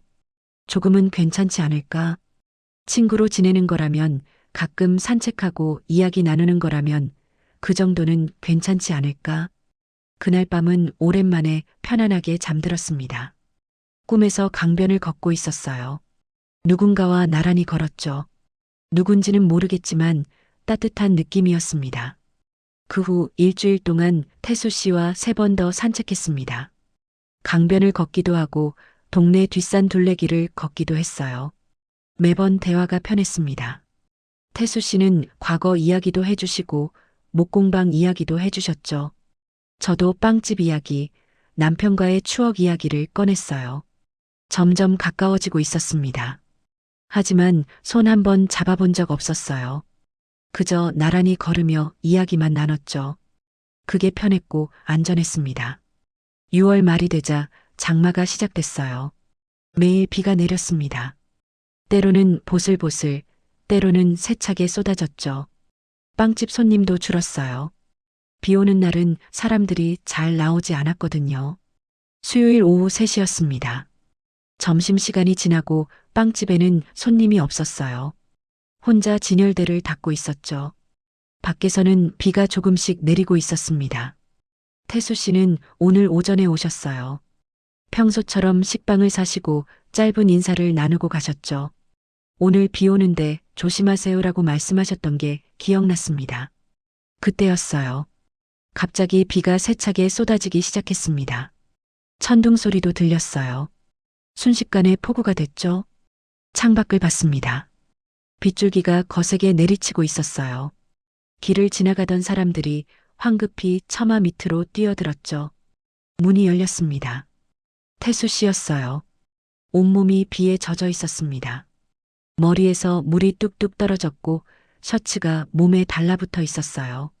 조금은 괜찮지 않을까? 친구로 지내는 거라면, 가끔 산책하고 이야기 나누는 거라면 그 정도는 괜찮지 않을까? 그날 밤은 오랜만에 편안하게 잠들었습니다. 꿈에서 강변을 걷고 있었어요. 누군가와 나란히 걸었죠. 누군지는 모르겠지만 따뜻한 느낌이었습니다. 그 후 일주일 동안 태수 씨와 3번 더 산책했습니다. 강변을 걷기도 하고 동네 뒷산 둘레길을 걷기도 했어요. 매번 대화가 편했습니다. 태수 씨는 과거 이야기도 해주시고 목공방 이야기도 해주셨죠. 저도 빵집 이야기, 남편과의 추억 이야기를 꺼냈어요. 점점 가까워지고 있었습니다. 하지만 손 한 번 잡아본 적 없었어요. 그저 나란히 걸으며 이야기만 나눴죠. 그게 편했고 안전했습니다. 6월 말이 되자 장마가 시작됐어요. 매일 비가 내렸습니다. 때로는 보슬보슬, 때로는 세차게 쏟아졌죠. 빵집 손님도 줄었어요. 비 오는 날은 사람들이 잘 나오지 않았거든요. 수요일 오후 3시였습니다. 점심시간이 지나고 빵집에는 손님이 없었어요. 혼자 진열대를 닫고 있었죠. 밖에서는 비가 조금씩 내리고 있었습니다. 태수 씨는 오늘 오전에 오셨어요. 평소처럼 식빵을 사시고 짧은 인사를 나누고 가셨죠. 오늘 비 오는데 조심하세요라고 말씀하셨던 게 기억났습니다. 그때였어요. 갑자기 비가 세차게 쏟아지기 시작했습니다. 천둥 소리도 들렸어요. 순식간에 폭우가 됐죠. 창밖을 봤습니다. 빗줄기가 거세게 내리치고 있었어요. 길을 지나가던 사람들이 황급히 처마 밑으로 뛰어들었죠. 문이 열렸습니다. 태수 씨였어요. 온몸이 비에 젖어 있었습니다. 머리에서 물이 뚝뚝 떨어졌고 셔츠가 몸에 달라붙어 있었어요.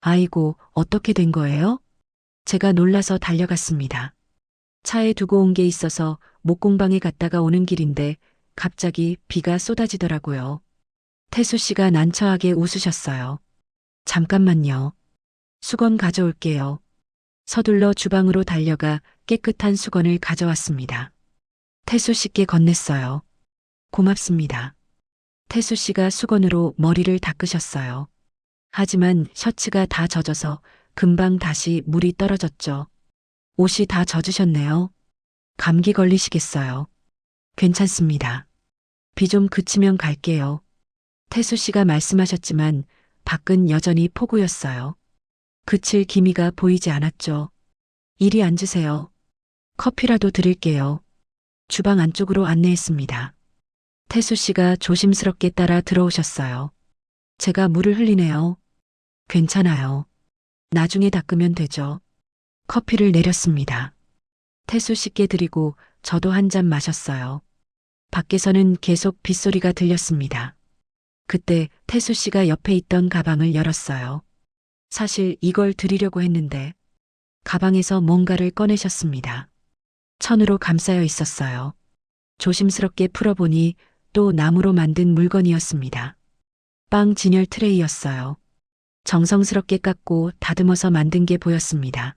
아이고, 어떻게 된 거예요? 제가 놀라서 달려갔습니다. 차에 두고 온 게 있어서 목공방에 갔다가 오는 길인데 갑자기 비가 쏟아지더라고요. 태수 씨가 난처하게 웃으셨어요. 잠깐만요. 수건 가져올게요. 서둘러 주방으로 달려가 깨끗한 수건을 가져왔습니다. 태수 씨께 건넸어요. 고맙습니다. 태수 씨가 수건으로 머리를 닦으셨어요. 하지만 셔츠가 다 젖어서 금방 다시 물이 떨어졌죠. 옷이 다 젖으셨네요. 감기 걸리시겠어요. 괜찮습니다. 비 좀 그치면 갈게요. 태수 씨가 말씀하셨지만 밖은 여전히 폭우였어요. 그칠 기미가 보이지 않았죠. 이리 앉으세요. 커피라도 드릴게요. 주방 안쪽으로 안내했습니다. 태수 씨가 조심스럽게 따라 들어오셨어요. 제가 물을 흘리네요. 괜찮아요. 나중에 닦으면 되죠. 커피를 내렸습니다. 태수 씨께 드리고 저도 한 잔 마셨어요. 밖에서는 계속 빗소리가 들렸습니다. 그때 태수 씨가 옆에 있던 가방을 열었어요. 사실 이걸 드리려고 했는데 가방에서 뭔가를 꺼내셨습니다. 천으로 감싸여 있었어요. 조심스럽게 풀어보니 또 나무로 만든 물건이었습니다. 빵 진열 트레이였어요. 정성스럽게 깎고 다듬어서 만든 게 보였습니다.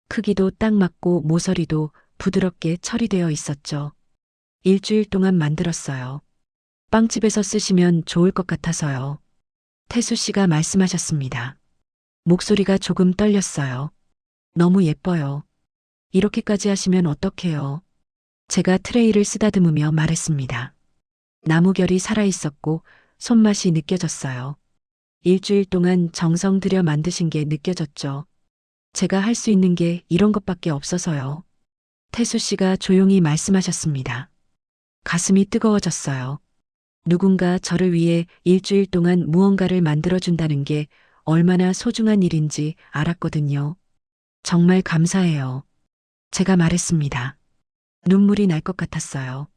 크기도 딱 맞고 모서리도 부드럽게 처리되어 있었죠. 일주일 동안 만들었어요. 빵집에서 쓰시면 좋을 것 같아서요. 태수 씨가 말씀하셨습니다. 목소리가 조금 떨렸어요. 너무 예뻐요. 이렇게까지 하시면 어떡해요. 제가 트레이를 쓰다듬으며 말했습니다. 나무결이 살아있었고 손맛이 느껴졌어요. 일주일 동안 정성 들여 만드신 게 느껴졌죠. 제가 할 수 있는 게 이런 것밖에 없어서요. 태수 씨가 조용히 말씀하셨습니다. 가슴이 뜨거워졌어요. 누군가 저를 위해 일주일 동안 무언가를 만들어준다는 게 얼마나 소중한 일인지 알았거든요. 정말 감사해요. 제가 말했습니다. 눈물이 날 것 같았어요.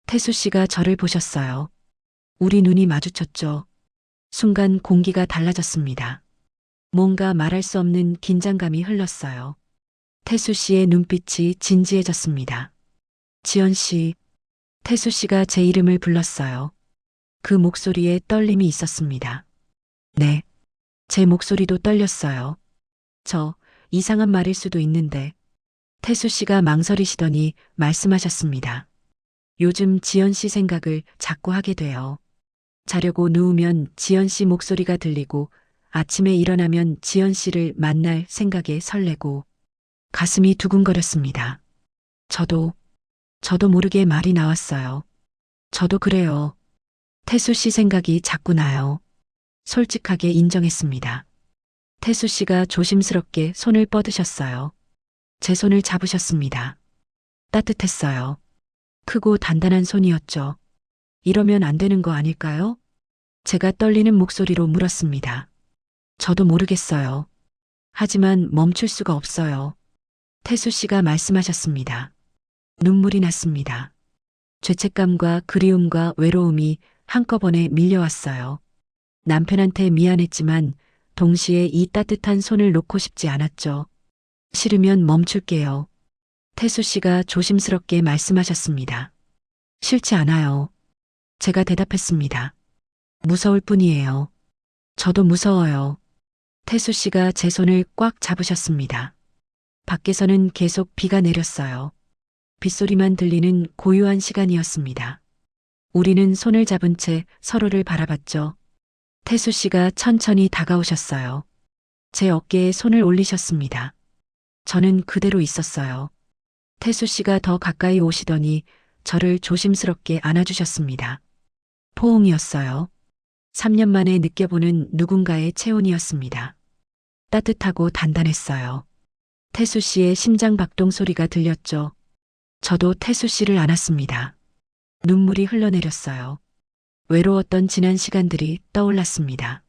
태수 씨가 저를 보셨어요. 우리 눈이 마주쳤죠. 순간 공기가 달라졌습니다. 뭔가 말할 수 없는 긴장감이 흘렀어요. 태수 씨의 눈빛이 진지해졌습니다. 지연 씨, 태수 씨가 제 이름을 불렀어요. 그 목소리에 떨림이 있었습니다. 네, 제 목소리도 떨렸어요. 저, 이상한 말일 수도 있는데, 태수 씨가 망설이시더니 말씀하셨습니다. 요즘 지연 씨 생각을 자꾸 하게 돼요. 자려고 누우면 지연 씨 목소리가 들리고 아침에 일어나면 지연 씨를 만날 생각에 설레고 가슴이 두근거렸습니다. 저도 모르게 말이 나왔어요. 저도 그래요. 태수 씨 생각이 자꾸 나요. 솔직하게 인정했습니다. 태수 씨가 조심스럽게 손을 뻗으셨어요. 제 손을 잡으셨습니다. 따뜻했어요. 크고 단단한 손이었죠. 이러면 안 되는 거 아닐까요? 제가 떨리는 목소리로 물었습니다. 저도 모르겠어요. 하지만 멈출 수가 없어요. 태수 씨가 말씀하셨습니다. 눈물이 났습니다. 죄책감과 그리움과 외로움이 한꺼번에 밀려왔어요. 남편한테 미안했지만 동시에 이 따뜻한 손을 놓고 싶지 않았죠. 싫으면 멈출게요. 태수 씨가 조심스럽게 말씀하셨습니다. 싫지 않아요. 제가 대답했습니다. 무서울 뿐이에요. 저도 무서워요. 태수 씨가 제 손을 꽉 잡으셨습니다. 밖에서는 계속 비가 내렸어요. 빗소리만 들리는 고요한 시간이었습니다. 우리는 손을 잡은 채 서로를 바라봤죠. 태수 씨가 천천히 다가오셨어요. 제 어깨에 손을 올리셨습니다. 저는 그대로 있었어요. 태수 씨가 더 가까이 오시더니 저를 조심스럽게 안아주셨습니다. 포옹이었어요. 3년 만에 느껴보는 누군가의 체온이었습니다. 따뜻하고 단단했어요. 태수 씨의 심장 박동 소리가 들렸죠. 저도 태수 씨를 안았습니다. 눈물이 흘러내렸어요. 외로웠던 지난 시간들이 떠올랐습니다.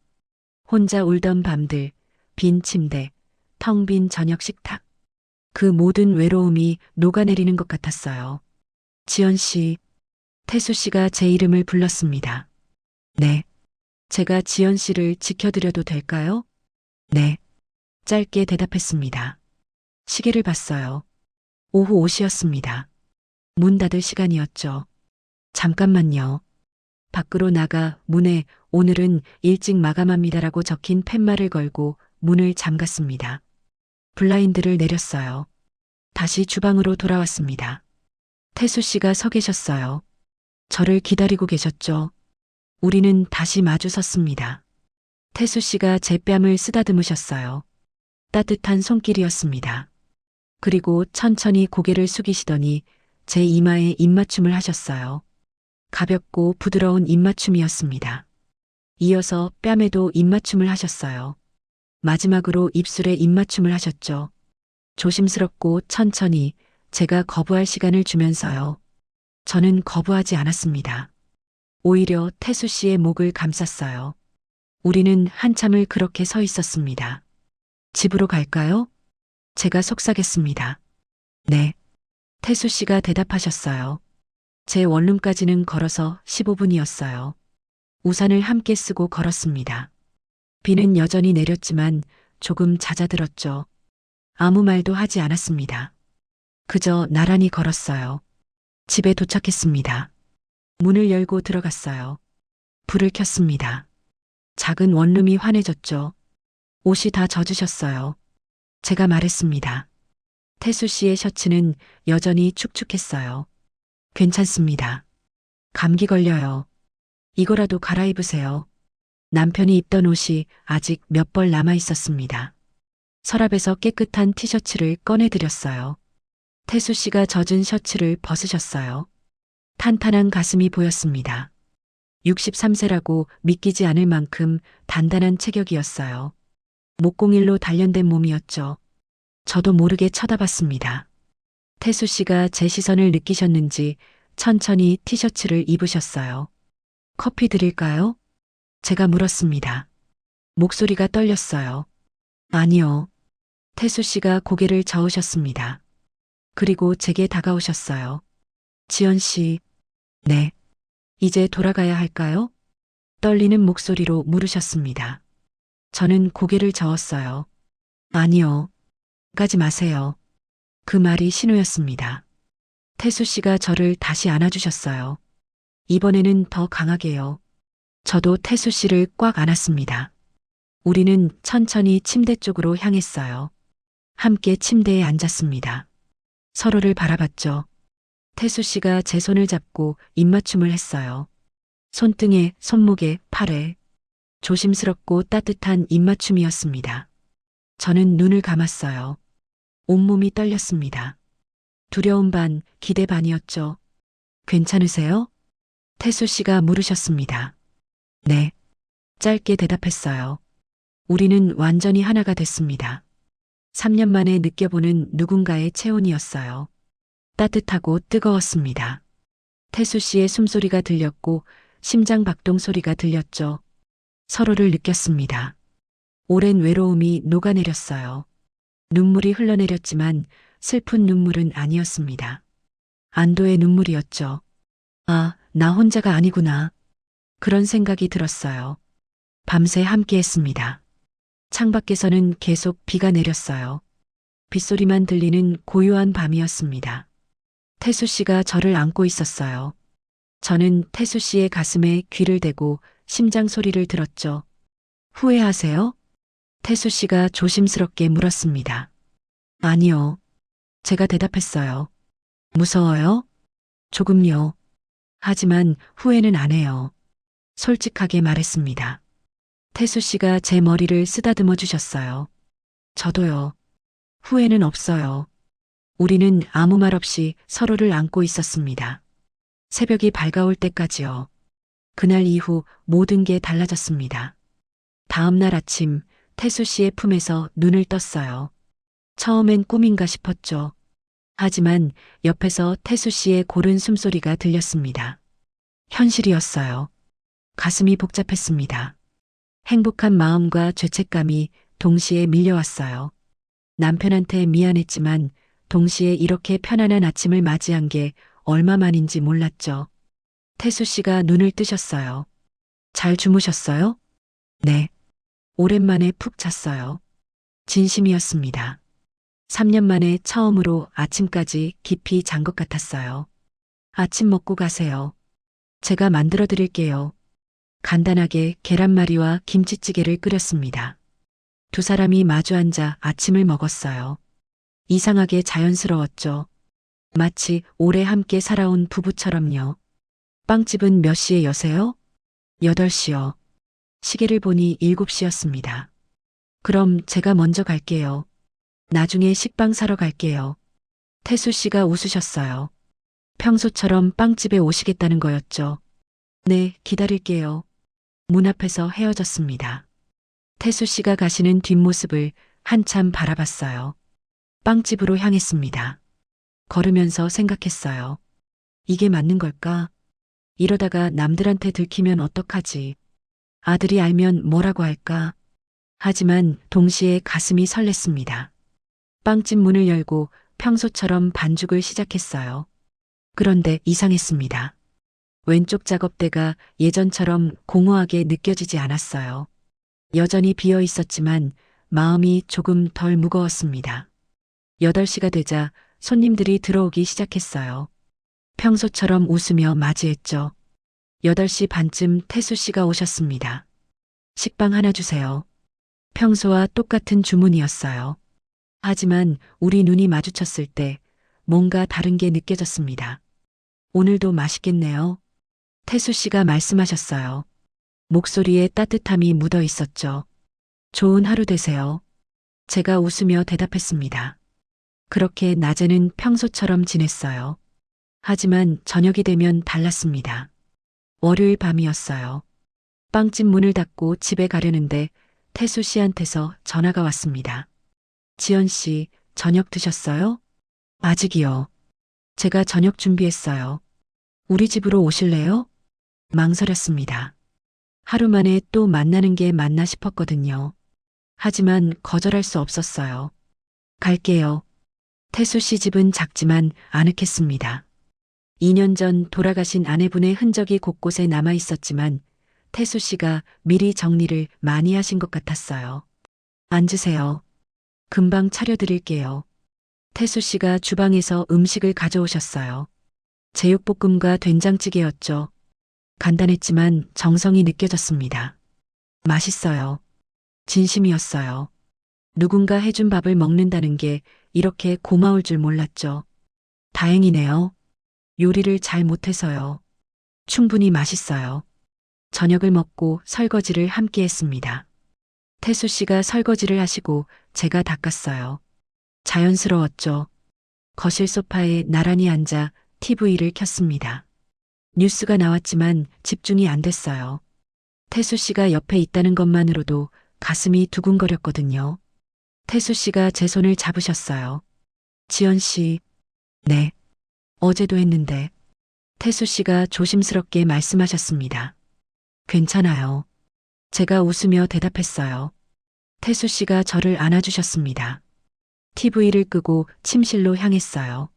혼자 울던 밤들, 빈 침대, 텅 빈 저녁 식탁. 그 모든 외로움이 녹아내리는 것 같았어요. 지연 씨, 태수 씨가 제 이름을 불렀습니다. 네. 제가 지연 씨를 지켜드려도 될까요? 네. 짧게 대답했습니다. 시계를 봤어요. 오후 5시였습니다. 문 닫을 시간이었죠. 잠깐만요. 밖으로 나가 문에 오늘은 일찍 마감합니다라고 적힌 팻말을 걸고 문을 잠갔습니다. 블라인드를 내렸어요. 다시 주방으로 돌아왔습니다. 태수 씨가 서 계셨어요. 저를 기다리고 계셨죠. 우리는 다시 마주 섰습니다. 태수 씨가 제 뺨을 쓰다듬으셨어요. 따뜻한 손길이었습니다. 그리고 천천히 고개를 숙이시더니 제 이마에 입맞춤을 하셨어요. 가볍고 부드러운 입맞춤이었습니다. 이어서 뺨에도 입맞춤을 하셨어요. 마지막으로 입술에 입맞춤을 하셨죠. 조심스럽고 천천히 제가 거부할 시간을 주면서요. 저는 거부하지 않았습니다. 오히려 태수 씨의 목을 감쌌어요. 우리는 한참을 그렇게 서 있었습니다. 집으로 갈까요? 제가 속삭였습니다. 네. 태수 씨가 대답하셨어요. 제 원룸까지는 걸어서 15분이었어요. 우산을 함께 쓰고 걸었습니다. 비는 여전히 내렸지만 조금 잦아들었죠. 아무 말도 하지 않았습니다. 그저 나란히 걸었어요. 집에 도착했습니다. 문을 열고 들어갔어요. 불을 켰습니다. 작은 원룸이 환해졌죠. 옷이 다 젖으셨어요. 제가 말했습니다. 태수 씨의 셔츠는 여전히 축축했어요. 괜찮습니다. 감기 걸려요. 이거라도 갈아입으세요. 남편이 입던 옷이 아직 몇 벌 남아 있었습니다. 서랍에서 깨끗한 티셔츠를 꺼내드렸어요. 태수 씨가 젖은 셔츠를 벗으셨어요. 탄탄한 가슴이 보였습니다. 63세라고 믿기지 않을 만큼 단단한 체격이었어요. 목공일로 단련된 몸이었죠. 저도 모르게 쳐다봤습니다. 태수 씨가 제 시선을 느끼셨는지 천천히 티셔츠를 입으셨어요. 커피 드릴까요? 제가 물었습니다. 목소리가 떨렸어요. 아니요. 태수 씨가 고개를 저으셨습니다. 그리고 제게 다가오셨어요. 지연 씨, 네. 이제 돌아가야 할까요? 떨리는 목소리로 물으셨습니다. 저는 고개를 저었어요. 아니요. 가지 마세요. 그 말이 신호였습니다. 태수 씨가 저를 다시 안아주셨어요. 이번에는 더 강하게요. 저도 태수 씨를 꽉 안았습니다. 우리는 천천히 침대 쪽으로 향했어요. 함께 침대에 앉았습니다. 서로를 바라봤죠. 태수 씨가 제 손을 잡고 입맞춤을 했어요. 손등에, 손목에, 팔에 조심스럽고 따뜻한 입맞춤이었습니다. 저는 눈을 감았어요. 온몸이 떨렸습니다. 두려움 반, 기대 반이었죠. 괜찮으세요? 태수 씨가 물으셨습니다. 네. 짧게 대답했어요. 우리는 완전히 하나가 됐습니다. 3년 만에 느껴보는 누군가의 체온이었어요. 따뜻하고 뜨거웠습니다. 태수 씨의 숨소리가 들렸고 심장 박동 소리가 들렸죠. 서로를 느꼈습니다. 오랜 외로움이 녹아내렸어요. 눈물이 흘러내렸지만 슬픈 눈물은 아니었습니다. 안도의 눈물이었죠. 아, 나 혼자가 아니구나. 그런 생각이 들었어요. 밤새 함께했습니다. 창밖에서는 계속 비가 내렸어요. 빗소리만 들리는 고요한 밤이었습니다. 태수 씨가 저를 안고 있었어요. 저는 태수 씨의 가슴에 귀를 대고 심장 소리를 들었죠. 후회하세요? 태수 씨가 조심스럽게 물었습니다. 아니요. 제가 대답했어요. 무서워요? 조금요. 하지만 후회는 안 해요. 솔직하게 말했습니다. 태수 씨가 제 머리를 쓰다듬어 주셨어요. 저도요. 후회는 없어요. 우리는 아무 말 없이 서로를 안고 있었습니다. 새벽이 밝아올 때까지요. 그날 이후 모든 게 달라졌습니다. 다음 날 아침 태수 씨의 품에서 눈을 떴어요. 처음엔 꿈인가 싶었죠. 하지만 옆에서 태수 씨의 고른 숨소리가 들렸습니다. 현실이었어요. 가슴이 복잡했습니다. 행복한 마음과 죄책감이 동시에 밀려왔어요. 남편한테 미안했지만 동시에 이렇게 편안한 아침을 맞이한 게 얼마만인지 몰랐죠. 태수 씨가 눈을 뜨셨어요. 잘 주무셨어요? 네. 오랜만에 푹 잤어요. 진심이었습니다. 3년 만에 처음으로 아침까지 깊이 잔 것 같았어요. 아침 먹고 가세요. 제가 만들어 드릴게요. 간단하게 계란말이와 김치찌개를 끓였습니다. 두 사람이 마주 앉아 아침을 먹었어요. 이상하게 자연스러웠죠. 마치 오래 함께 살아온 부부처럼요. 빵집은 몇 시에 여세요? 8시요. 시계를 보니 7시였습니다. 그럼 제가 먼저 갈게요. 나중에 식빵 사러 갈게요. 태수 씨가 웃으셨어요. 평소처럼 빵집에 오시겠다는 거였죠. 네, 기다릴게요. 문 앞에서 헤어졌습니다. 태수 씨가 가시는 뒷모습을 한참 바라봤어요. 빵집으로 향했습니다. 걸으면서 생각했어요. 이게 맞는 걸까? 이러다가 남들한테 들키면 어떡하지? 아들이 알면 뭐라고 할까? 하지만 동시에 가슴이 설렜습니다. 빵집 문을 열고 평소처럼 반죽을 시작했어요. 그런데 이상했습니다. 왼쪽 작업대가 예전처럼 공허하게 느껴지지 않았어요. 여전히 비어 있었지만 마음이 조금 덜 무거웠습니다. 8시가 되자 손님들이 들어오기 시작했어요. 평소처럼 웃으며 맞이했죠. 8시 반쯤 태수 씨가 오셨습니다. 식빵 하나 주세요. 평소와 똑같은 주문이었어요. 하지만 우리 눈이 마주쳤을 때 뭔가 다른 게 느껴졌습니다. 오늘도 맛있겠네요. 태수 씨가 말씀하셨어요. 목소리에 따뜻함이 묻어 있었죠. 좋은 하루 되세요. 제가 웃으며 대답했습니다. 그렇게 낮에는 평소처럼 지냈어요. 하지만 저녁이 되면 달랐습니다. 월요일 밤이었어요. 빵집 문을 닫고 집에 가려는데 태수 씨한테서 전화가 왔습니다. 지연 씨, 저녁 드셨어요? 아직이요. 제가 저녁 준비했어요. 우리 집으로 오실래요? 망설였습니다. 하루 만에 또 만나는 게 맞나 싶었거든요. 하지만 거절할 수 없었어요. 갈게요. 태수 씨 집은 작지만 아늑했습니다. 2년 전 돌아가신 아내분의 흔적이 곳곳에 남아 있었지만 태수 씨가 미리 정리를 많이 하신 것 같았어요. 앉으세요. 금방 차려드릴게요. 태수 씨가 주방에서 음식을 가져오셨어요. 제육볶음과 된장찌개였죠. 간단했지만 정성이 느껴졌습니다. 맛있어요. 진심이었어요. 누군가 해준 밥을 먹는다는 게 이렇게 고마울 줄 몰랐죠. 다행이네요. 요리를 잘 못해서요. 충분히 맛있어요. 저녁을 먹고 설거지를 함께 했습니다. 태수 씨가 설거지를 하시고 제가 닦았어요. 자연스러웠죠. 거실 소파에 나란히 앉아 TV를 켰습니다. 뉴스가 나왔지만 집중이 안 됐어요. 태수 씨가 옆에 있다는 것만으로도 가슴이 두근거렸거든요. 태수 씨가 제 손을 잡으셨어요. 지연 씨, 네. 어제도 했는데. 태수 씨가 조심스럽게 말씀하셨습니다. 괜찮아요. 제가 웃으며 대답했어요. 태수 씨가 저를 안아주셨습니다. TV를 끄고 침실로 향했어요.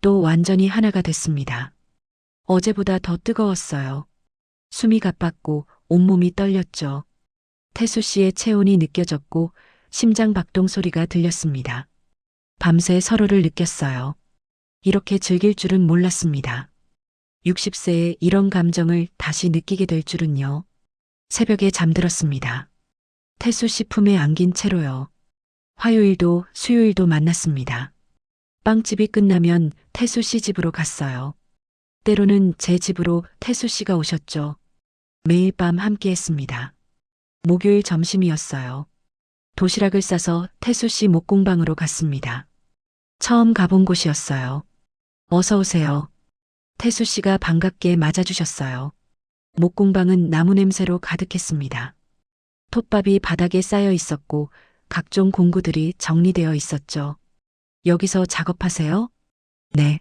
또 완전히 하나가 됐습니다. 어제보다 더 뜨거웠어요. 숨이 가빴고 온몸이 떨렸죠. 태수 씨의 체온이 느껴졌고 심장 박동 소리가 들렸습니다. 밤새 서로를 느꼈어요. 이렇게 즐길 줄은 몰랐습니다. 60세에 이런 감정을 다시 느끼게 될 줄은요. 새벽에 잠들었습니다. 태수 씨 품에 안긴 채로요. 화요일도 수요일도 만났습니다. 빵집이 끝나면 태수 씨 집으로 갔어요. 때로는 제 집으로 태수 씨가 오셨죠. 매일 밤 함께 했습니다. 목요일 점심이었어요. 도시락을 싸서 태수 씨 목공방으로 갔습니다. 처음 가본 곳이었어요. 어서 오세요. 태수 씨가 반갑게 맞아주셨어요. 목공방은 나무 냄새로 가득했습니다. 톱밥이 바닥에 쌓여 있었고 각종 공구들이 정리되어 있었죠. 여기서 작업하세요? 네.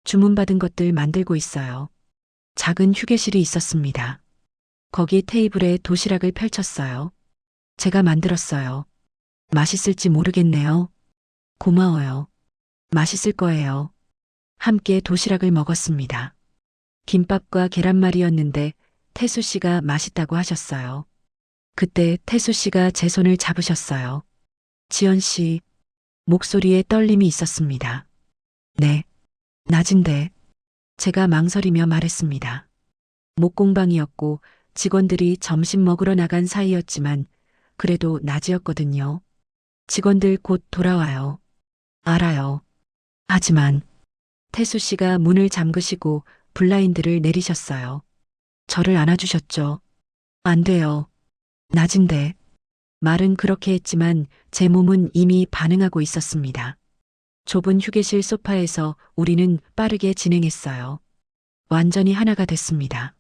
주문받은 것들 만들고 있어요. 작은 휴게실이 있었습니다. 거기 테이블에 도시락을 펼쳤어요. 제가 만들었어요. 맛있을지 모르겠네요. 고마워요. 맛있을 거예요. 함께 도시락을 먹었습니다. 김밥과 계란말이였는데 태수 씨가 맛있다고 하셨어요. 그때 태수 씨가 제 손을 잡으셨어요. 지연 씨, 목소리에 떨림이 있었습니다. 네, 낮은데. 제가 망설이며 말했습니다. 목공방이었고 직원들이 점심 먹으러 나간 사이였지만 그래도 낮이었거든요. 직원들 곧 돌아와요. 알아요. 하지만 태수 씨가 문을 잠그시고 블라인드를 내리셨어요. 저를 안아주셨죠. 안 돼요. 낮은데. 말은 그렇게 했지만 제 몸은 이미 반응하고 있었습니다. 좁은 휴게실 소파에서 우리는 빠르게 진행했어요. 완전히 하나가 됐습니다.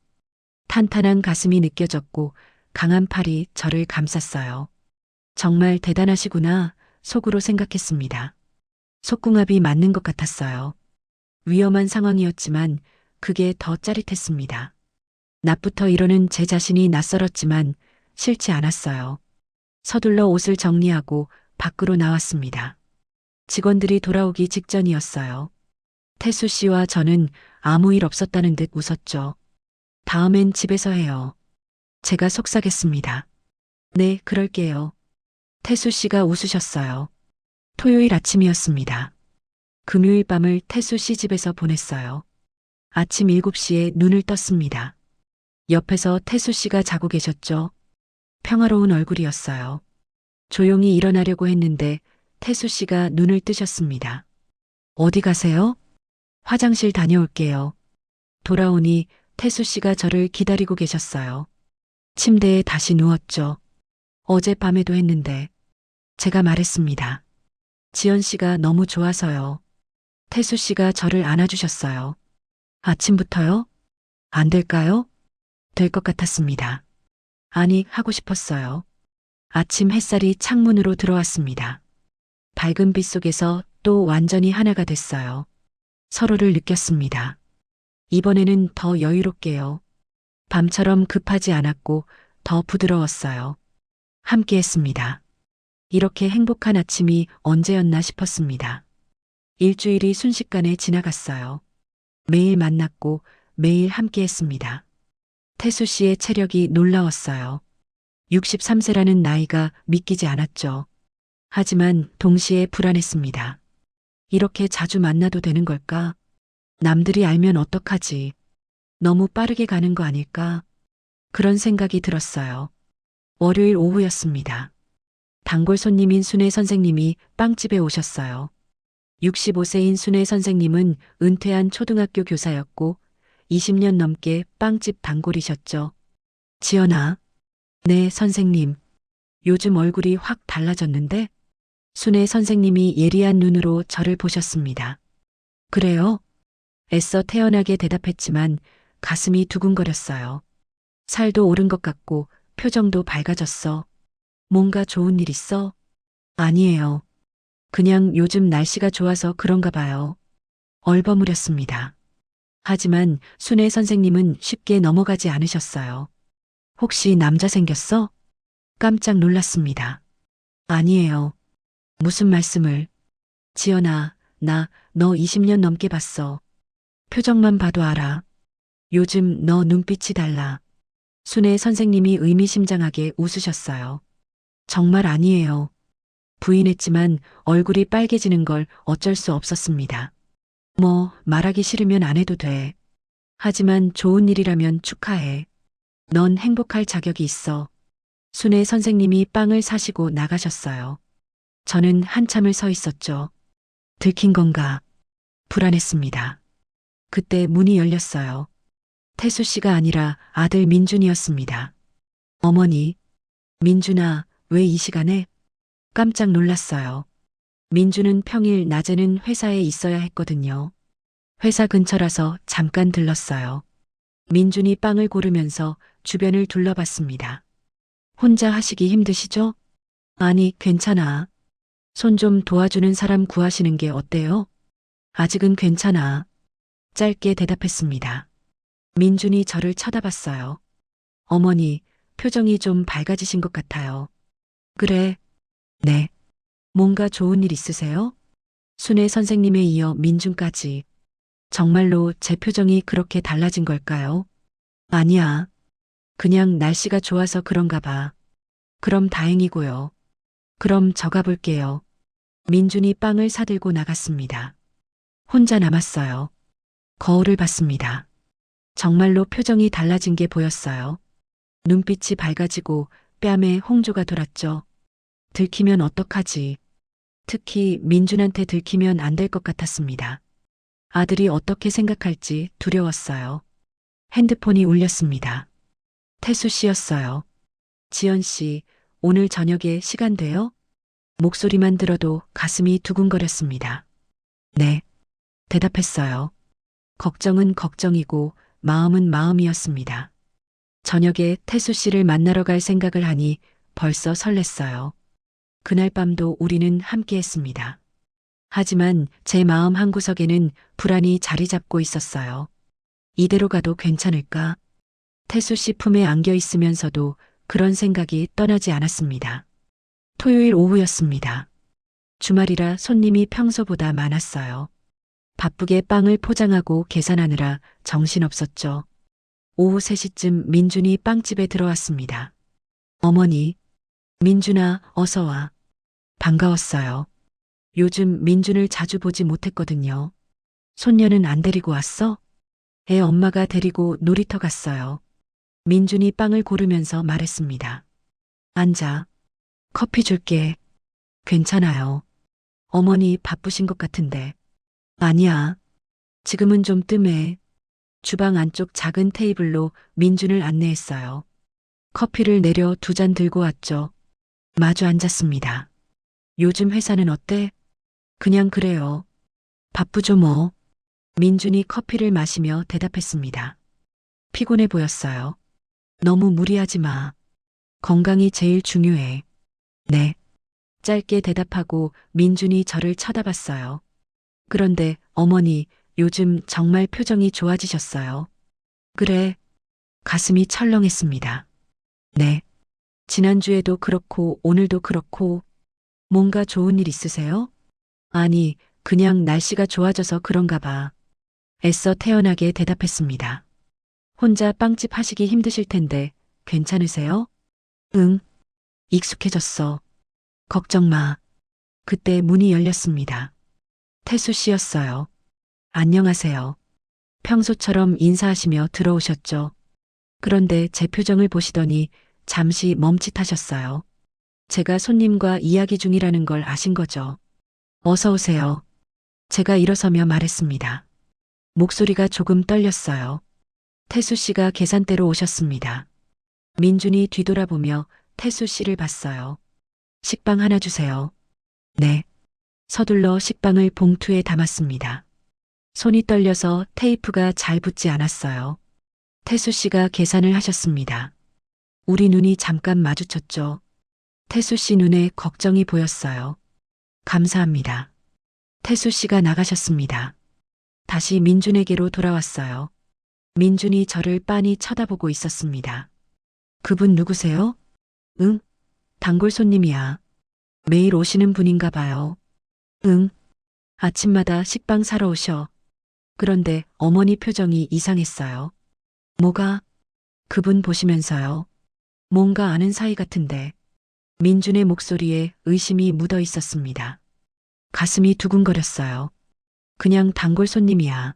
탄탄한 가슴이 느껴졌고 강한 팔이 저를 감쌌어요. 정말 대단하시구나 속으로 생각했습니다. 속궁합이 맞는 것 같았어요. 위험한 상황이었지만 그게 더 짜릿했습니다. 낮부터 이러는 제 자신이 낯설었지만 싫지 않았어요. 서둘러 옷을 정리하고 밖으로 나왔습니다. 직원들이 돌아오기 직전이었어요. 태수 씨와 저는 아무 일 없었다는 듯 웃었죠. 다음엔 집에서 해요. 제가 속삭였습니다. 네, 그럴게요. 태수 씨가 웃으셨어요. 토요일 아침이었습니다. 금요일 밤을 태수 씨 집에서 보냈어요. 아침 7시에 눈을 떴습니다. 옆에서 태수 씨가 자고 계셨죠. 평화로운 얼굴이었어요. 조용히 일어나려고 했는데 태수 씨가 눈을 뜨셨습니다. 어디 가세요? 화장실 다녀올게요. 돌아오니 태수 씨가 저를 기다리고 계셨어요. 침대에 다시 누웠죠. 어젯밤에도 했는데 제가 말했습니다. 지연 씨가 너무 좋아서요. 태수 씨가 저를 안아주셨어요. 아침부터요? 안 될까요? 될 것 같았습니다. 아니, 하고 싶었어요. 아침 햇살이 창문으로 들어왔습니다. 밝은 빛 속에서 또 완전히 하나가 됐어요. 서로를 느꼈습니다. 이번에는 더 여유롭게요. 밤처럼 급하지 않았고 더 부드러웠어요. 함께 했습니다. 이렇게 행복한 아침이 언제였나 싶었습니다. 일주일이 순식간에 지나갔어요. 매일 만났고 매일 함께 했습니다. 태수 씨의 체력이 놀라웠어요. 63세라는 나이가 믿기지 않았죠. 하지만 동시에 불안했습니다. 이렇게 자주 만나도 되는 걸까? 남들이 알면 어떡하지? 너무 빠르게 가는 거 아닐까? 그런 생각이 들었어요. 월요일 오후였습니다. 단골 손님인 순애 선생님이 빵집에 오셨어요. 65세인 순애 선생님은 은퇴한 초등학교 교사였고 20년 넘게 빵집 단골이셨죠. 지연아. 네, 선생님. 요즘 얼굴이 확 달라졌는데? 순애 선생님이 예리한 눈으로 저를 보셨습니다. 그래요? 애써 태연하게 대답했지만 가슴이 두근거렸어요. 살도 오른 것 같고 표정도 밝아졌어. 뭔가 좋은 일 있어? 아니에요. 그냥 요즘 날씨가 좋아서 그런가 봐요. 얼버무렸습니다. 하지만 순애 선생님은 쉽게 넘어가지 않으셨어요. 혹시 남자 생겼어? 깜짝 놀랐습니다. 아니에요. 무슨 말씀을? 지연아, 너 20년 넘게 봤어. 표정만 봐도 알아. 요즘 너 눈빛이 달라. 순애 선생님이 의미심장하게 웃으셨어요. 정말 아니에요. 부인했지만 얼굴이 빨개지는 걸 어쩔 수 없었습니다. 뭐, 말하기 싫으면 안 해도 돼. 하지만 좋은 일이라면 축하해. 넌 행복할 자격이 있어. 순애 선생님이 빵을 사시고 나가셨어요. 저는 한참을 서 있었죠. 들킨 건가? 불안했습니다. 그때 문이 열렸어요. 태수 씨가 아니라 아들 민준이었습니다. 어머니, 민준아, 왜 이 시간에? 깜짝 놀랐어요. 민준은 평일 낮에는 회사에 있어야 했거든요. 회사 근처라서 잠깐 들렀어요. 민준이 빵을 고르면서 주변을 둘러봤습니다. 혼자 하시기 힘드시죠? 아니, 괜찮아. 손 좀 도와주는 사람 구하시는 게 어때요? 아직은 괜찮아. 짧게 대답했습니다. 민준이 저를 쳐다봤어요. 어머니, 표정이 좀 밝아지신 것 같아요. 그래. 네. 뭔가 좋은 일 있으세요? 순애 선생님에 이어 민준까지. 정말로 제 표정이 그렇게 달라진 걸까요? 아니야. 그냥 날씨가 좋아서 그런가 봐. 그럼 다행이고요. 그럼 저 가볼게요. 민준이 빵을 사들고 나갔습니다. 혼자 남았어요. 거울을 봤습니다. 정말로 표정이 달라진 게 보였어요. 눈빛이 밝아지고 뺨에 홍조가 돌았죠. 들키면 어떡하지? 특히 민준한테 들키면 안 될 것 같았습니다. 아들이 어떻게 생각할지 두려웠어요. 핸드폰이 울렸습니다. 태수 씨였어요. 지연 씨, 오늘 저녁에 시간 돼요? 목소리만 들어도 가슴이 두근거렸습니다. 네. 대답했어요. 걱정은 걱정이고 마음은 마음이었습니다. 저녁에 태수 씨를 만나러 갈 생각을 하니 벌써 설렜어요. 그날 밤도 우리는 함께 했습니다. 하지만 제 마음 한구석에는 불안이 자리 잡고 있었어요. 이대로 가도 괜찮을까? 태수 씨 품에 안겨 있으면서도 그런 생각이 떠나지 않았습니다. 토요일 오후였습니다. 주말이라 손님이 평소보다 많았어요. 바쁘게 빵을 포장하고 계산하느라 정신없었죠. 오후 3시쯤 민준이 빵집에 들어왔습니다. 어머니, 민준아, 어서 와. 반가웠어요. 요즘 민준을 자주 보지 못했거든요. 손녀는 안 데리고 왔어? 애 엄마가 데리고 놀이터 갔어요. 민준이 빵을 고르면서 말했습니다. 앉아. 커피 줄게. 괜찮아요. 어머니 바쁘신 것 같은데. 아니야. 지금은 좀 뜸해. 주방 안쪽 작은 테이블로 민준을 안내했어요. 커피를 내려 2잔 들고 왔죠. 마주 앉았습니다. 요즘 회사는 어때? 그냥 그래요. 바쁘죠 뭐. 민준이 커피를 마시며 대답했습니다. 피곤해 보였어요. 너무 무리하지 마. 건강이 제일 중요해. 네. 짧게 대답하고 민준이 저를 쳐다봤어요. 그런데 어머니, 요즘 정말 표정이 좋아지셨어요. 그래. 가슴이 철렁했습니다. 네. 지난주에도 그렇고 오늘도 그렇고 뭔가 좋은 일 있으세요? 아니, 그냥 날씨가 좋아져서 그런가 봐. 애써 태연하게 대답했습니다. 혼자 빵집 하시기 힘드실 텐데 괜찮으세요? 응, 익숙해졌어. 걱정 마. 그때 문이 열렸습니다. 태수 씨였어요. 안녕하세요. 평소처럼 인사하시며 들어오셨죠. 그런데 제 표정을 보시더니 잠시 멈칫하셨어요. 제가 손님과 이야기 중이라는 걸 아신 거죠. 어서 오세요. 제가 일어서며 말했습니다. 목소리가 조금 떨렸어요. 태수 씨가 계산대로 오셨습니다. 민준이 뒤돌아보며 태수 씨를 봤어요. 식빵 하나 주세요. 네. 서둘러 식빵을 봉투에 담았습니다. 손이 떨려서 테이프가 잘 붙지 않았어요. 태수 씨가 계산을 하셨습니다. 우리 눈이 잠깐 마주쳤죠. 태수 씨 눈에 걱정이 보였어요. 감사합니다. 태수 씨가 나가셨습니다. 다시 민준에게로 돌아왔어요. 민준이 저를 빤히 쳐다보고 있었습니다. 그분 누구세요? 응, 단골 손님이야. 매일 오시는 분인가 봐요. 응, 아침마다 식빵 사러 오셔. 그런데 어머니 표정이 이상했어요. 뭐가? 그분 보시면서요. 뭔가 아는 사이 같은데. 민준의 목소리에 의심이 묻어 있었습니다. 가슴이 두근거렸어요. 그냥 단골 손님이야.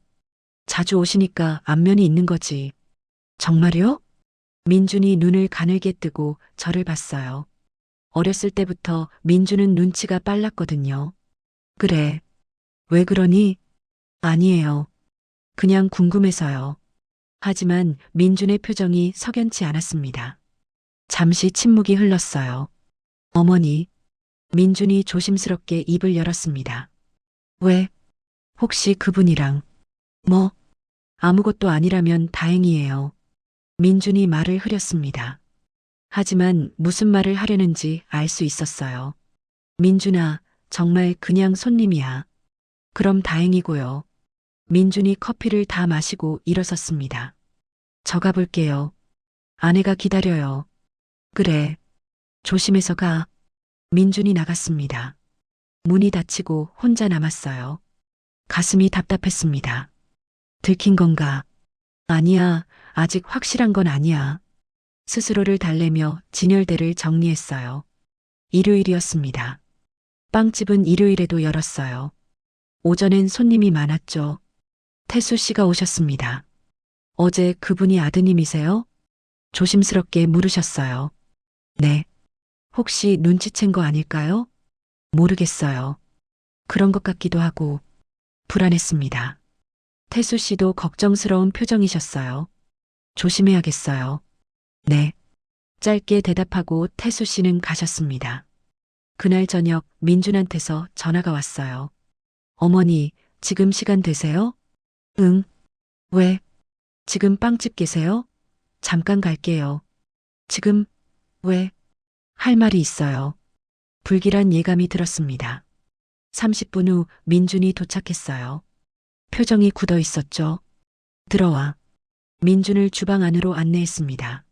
자주 오시니까 안면이 있는 거지. 정말요? 민준이 눈을 가늘게 뜨고 저를 봤어요. 어렸을 때부터 민준은 눈치가 빨랐거든요. 그래. 왜 그러니? 아니에요. 그냥 궁금해서요. 하지만 민준의 표정이 석연치 않았습니다. 잠시 침묵이 흘렀어요. 어머니, 민준이 조심스럽게 입을 열었습니다. 왜? 혹시 그분이랑? 뭐? 아무것도 아니라면 다행이에요. 민준이 말을 흐렸습니다. 하지만 무슨 말을 하려는지 알 수 있었어요. 민준아, 정말 그냥 손님이야. 그럼 다행이고요. 민준이 커피를 다 마시고 일어섰습니다. 저 가볼게요. 아내가 기다려요. 그래. 조심해서 가. 민준이 나갔습니다. 문이 닫히고 혼자 남았어요. 가슴이 답답했습니다. 들킨 건가? 아니야. 아직 확실한 건 아니야. 스스로를 달래며 진열대를 정리했어요. 일요일이었습니다. 빵집은 일요일에도 열었어요. 오전엔 손님이 많았죠. 태수 씨가 오셨습니다. 어제 그분이 아드님이세요? 조심스럽게 물으셨어요. 네. 혹시 눈치챈 거 아닐까요? 모르겠어요. 그런 것 같기도 하고 불안했습니다. 태수 씨도 걱정스러운 표정이셨어요. 조심해야겠어요. 네. 짧게 대답하고 태수 씨는 가셨습니다. 그날 저녁 민준한테서 전화가 왔어요. 어머니, 지금 시간 되세요? 응. 왜? 지금 빵집 계세요? 잠깐 갈게요. 지금, 왜? 할 말이 있어요. 불길한 예감이 들었습니다. 30분 후 민준이 도착했어요. 표정이 굳어 있었죠. 들어와. 민준을 주방 안으로 안내했습니다.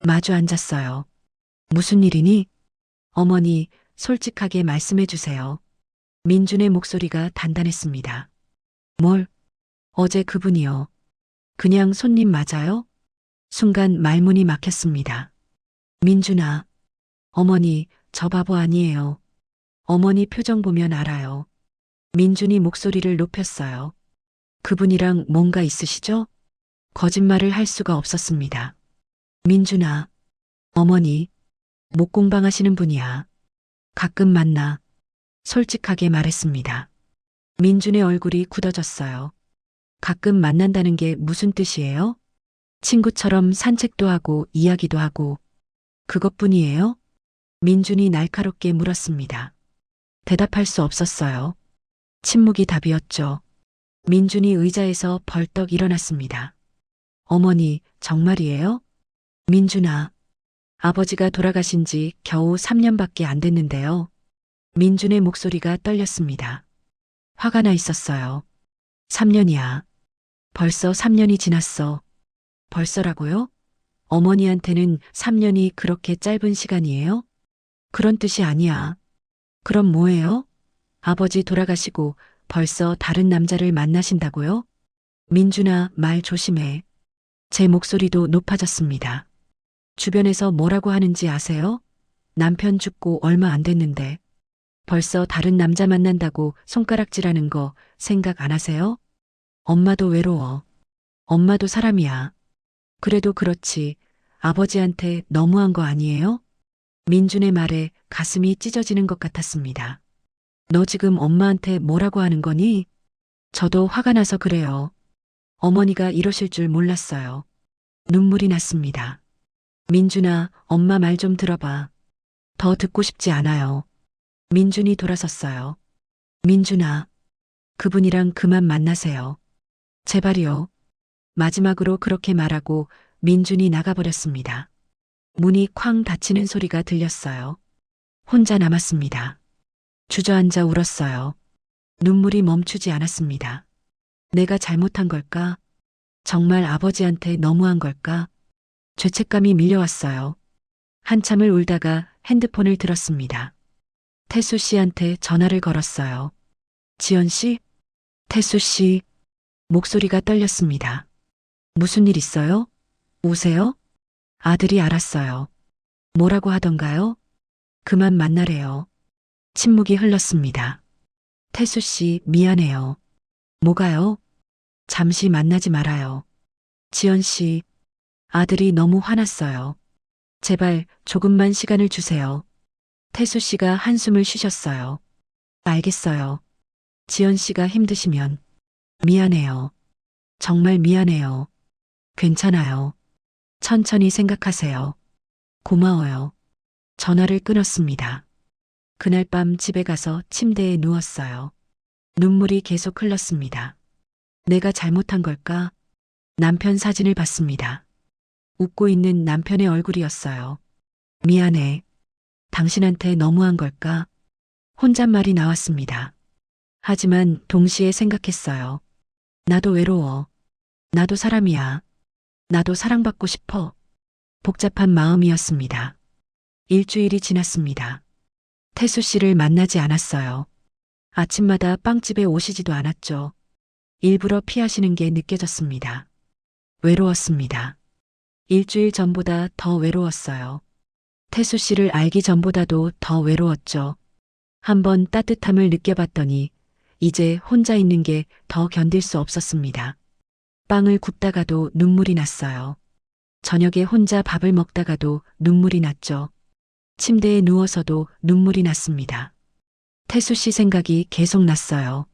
마주 앉았어요. 무슨 일이니? 어머니, 솔직하게 말씀해 주세요. 민준의 목소리가 단단했습니다. 뭘? 어제 그분이요. 그냥 손님 맞아요? 순간 말문이 막혔습니다. 민준아, 어머니, 저 바보 아니에요. 어머니 표정 보면 알아요. 민준이 목소리를 높였어요. 그분이랑 뭔가 있으시죠? 거짓말을 할 수가 없었습니다. 민준아, 어머니, 목공방 하시는 분이야. 가끔 만나. 솔직하게 말했습니다. 민준의 얼굴이 굳어졌어요. 가끔 만난다는 게 무슨 뜻이에요? 친구처럼 산책도 하고 이야기도 하고 그것뿐이에요? 민준이 날카롭게 물었습니다. 대답할 수 없었어요. 침묵이 답이었죠. 민준이 의자에서 벌떡 일어났습니다. 어머니, 정말이에요? 민준아, 아버지가 돌아가신 지 겨우 3년밖에 안 됐는데요. 민준의 목소리가 떨렸습니다. 화가 나 있었어요. 3년이야. 벌써 3년이 지났어. 벌써라고요? 어머니한테는 3년이 그렇게 짧은 시간이에요? 그런 뜻이 아니야. 그럼 뭐예요? 아버지 돌아가시고 벌써 다른 남자를 만나신다고요? 민준아, 말 조심해. 제 목소리도 높아졌습니다. 주변에서 뭐라고 하는지 아세요? 남편 죽고 얼마 안 됐는데 벌써 다른 남자 만난다고 손가락질하는 거 생각 안 하세요? 엄마도 외로워. 엄마도 사람이야. 그래도 그렇지. 아버지한테 너무한 거 아니에요? 민준의 말에 가슴이 찢어지는 것 같았습니다. 너 지금 엄마한테 뭐라고 하는 거니? 저도 화가 나서 그래요. 어머니가 이러실 줄 몰랐어요. 눈물이 났습니다. 민준아, 엄마 말 좀 들어봐. 더 듣고 싶지 않아요. 민준이 돌아섰어요. 민준아, 그분이랑 그만 만나세요. 제발이요. 마지막으로 그렇게 말하고 민준이 나가버렸습니다. 문이 쾅 닫히는 소리가 들렸어요. 혼자 남았습니다. 주저앉아 울었어요. 눈물이 멈추지 않았습니다. 내가 잘못한 걸까? 정말 아버지한테 너무한 걸까? 죄책감이 밀려왔어요. 한참을 울다가 핸드폰을 들었습니다. 태수 씨한테 전화를 걸었어요. 지연 씨? 태수 씨? 목소리가 떨렸습니다. 무슨 일 있어요? 우세요? 아들이 알았어요. 뭐라고 하던가요? 그만 만나래요. 침묵이 흘렀습니다. 태수 씨, 미안해요. 뭐가요? 잠시 만나지 말아요. 지연 씨, 아들이 너무 화났어요. 제발 조금만 시간을 주세요. 태수 씨가 한숨을 쉬셨어요. 알겠어요. 지연 씨가 힘드시면 미안해요. 정말 미안해요. 괜찮아요. 천천히 생각하세요. 고마워요. 전화를 끊었습니다. 그날 밤 집에 가서 침대에 누웠어요. 눈물이 계속 흘렀습니다. 내가 잘못한 걸까? 남편 사진을 봤습니다. 웃고 있는 남편의 얼굴이었어요. 미안해. 당신한테 너무한 걸까? 혼잣말이 나왔습니다. 하지만 동시에 생각했어요. 나도 외로워. 나도 사람이야. 나도 사랑받고 싶어. 복잡한 마음이었습니다. 일주일이 지났습니다. 태수 씨를 만나지 않았어요. 아침마다 빵집에 오시지도 않았죠. 일부러 피하시는 게 느껴졌습니다. 외로웠습니다. 일주일 전보다 더 외로웠어요. 태수 씨를 알기 전보다도 더 외로웠죠. 한번 따뜻함을 느껴봤더니 이제 혼자 있는 게 더 견딜 수 없었습니다. 빵을 굽다가도 눈물이 났어요. 저녁에 혼자 밥을 먹다가도 눈물이 났죠. 침대에 누워서도 눈물이 났습니다. 태수 씨 생각이 계속 났어요.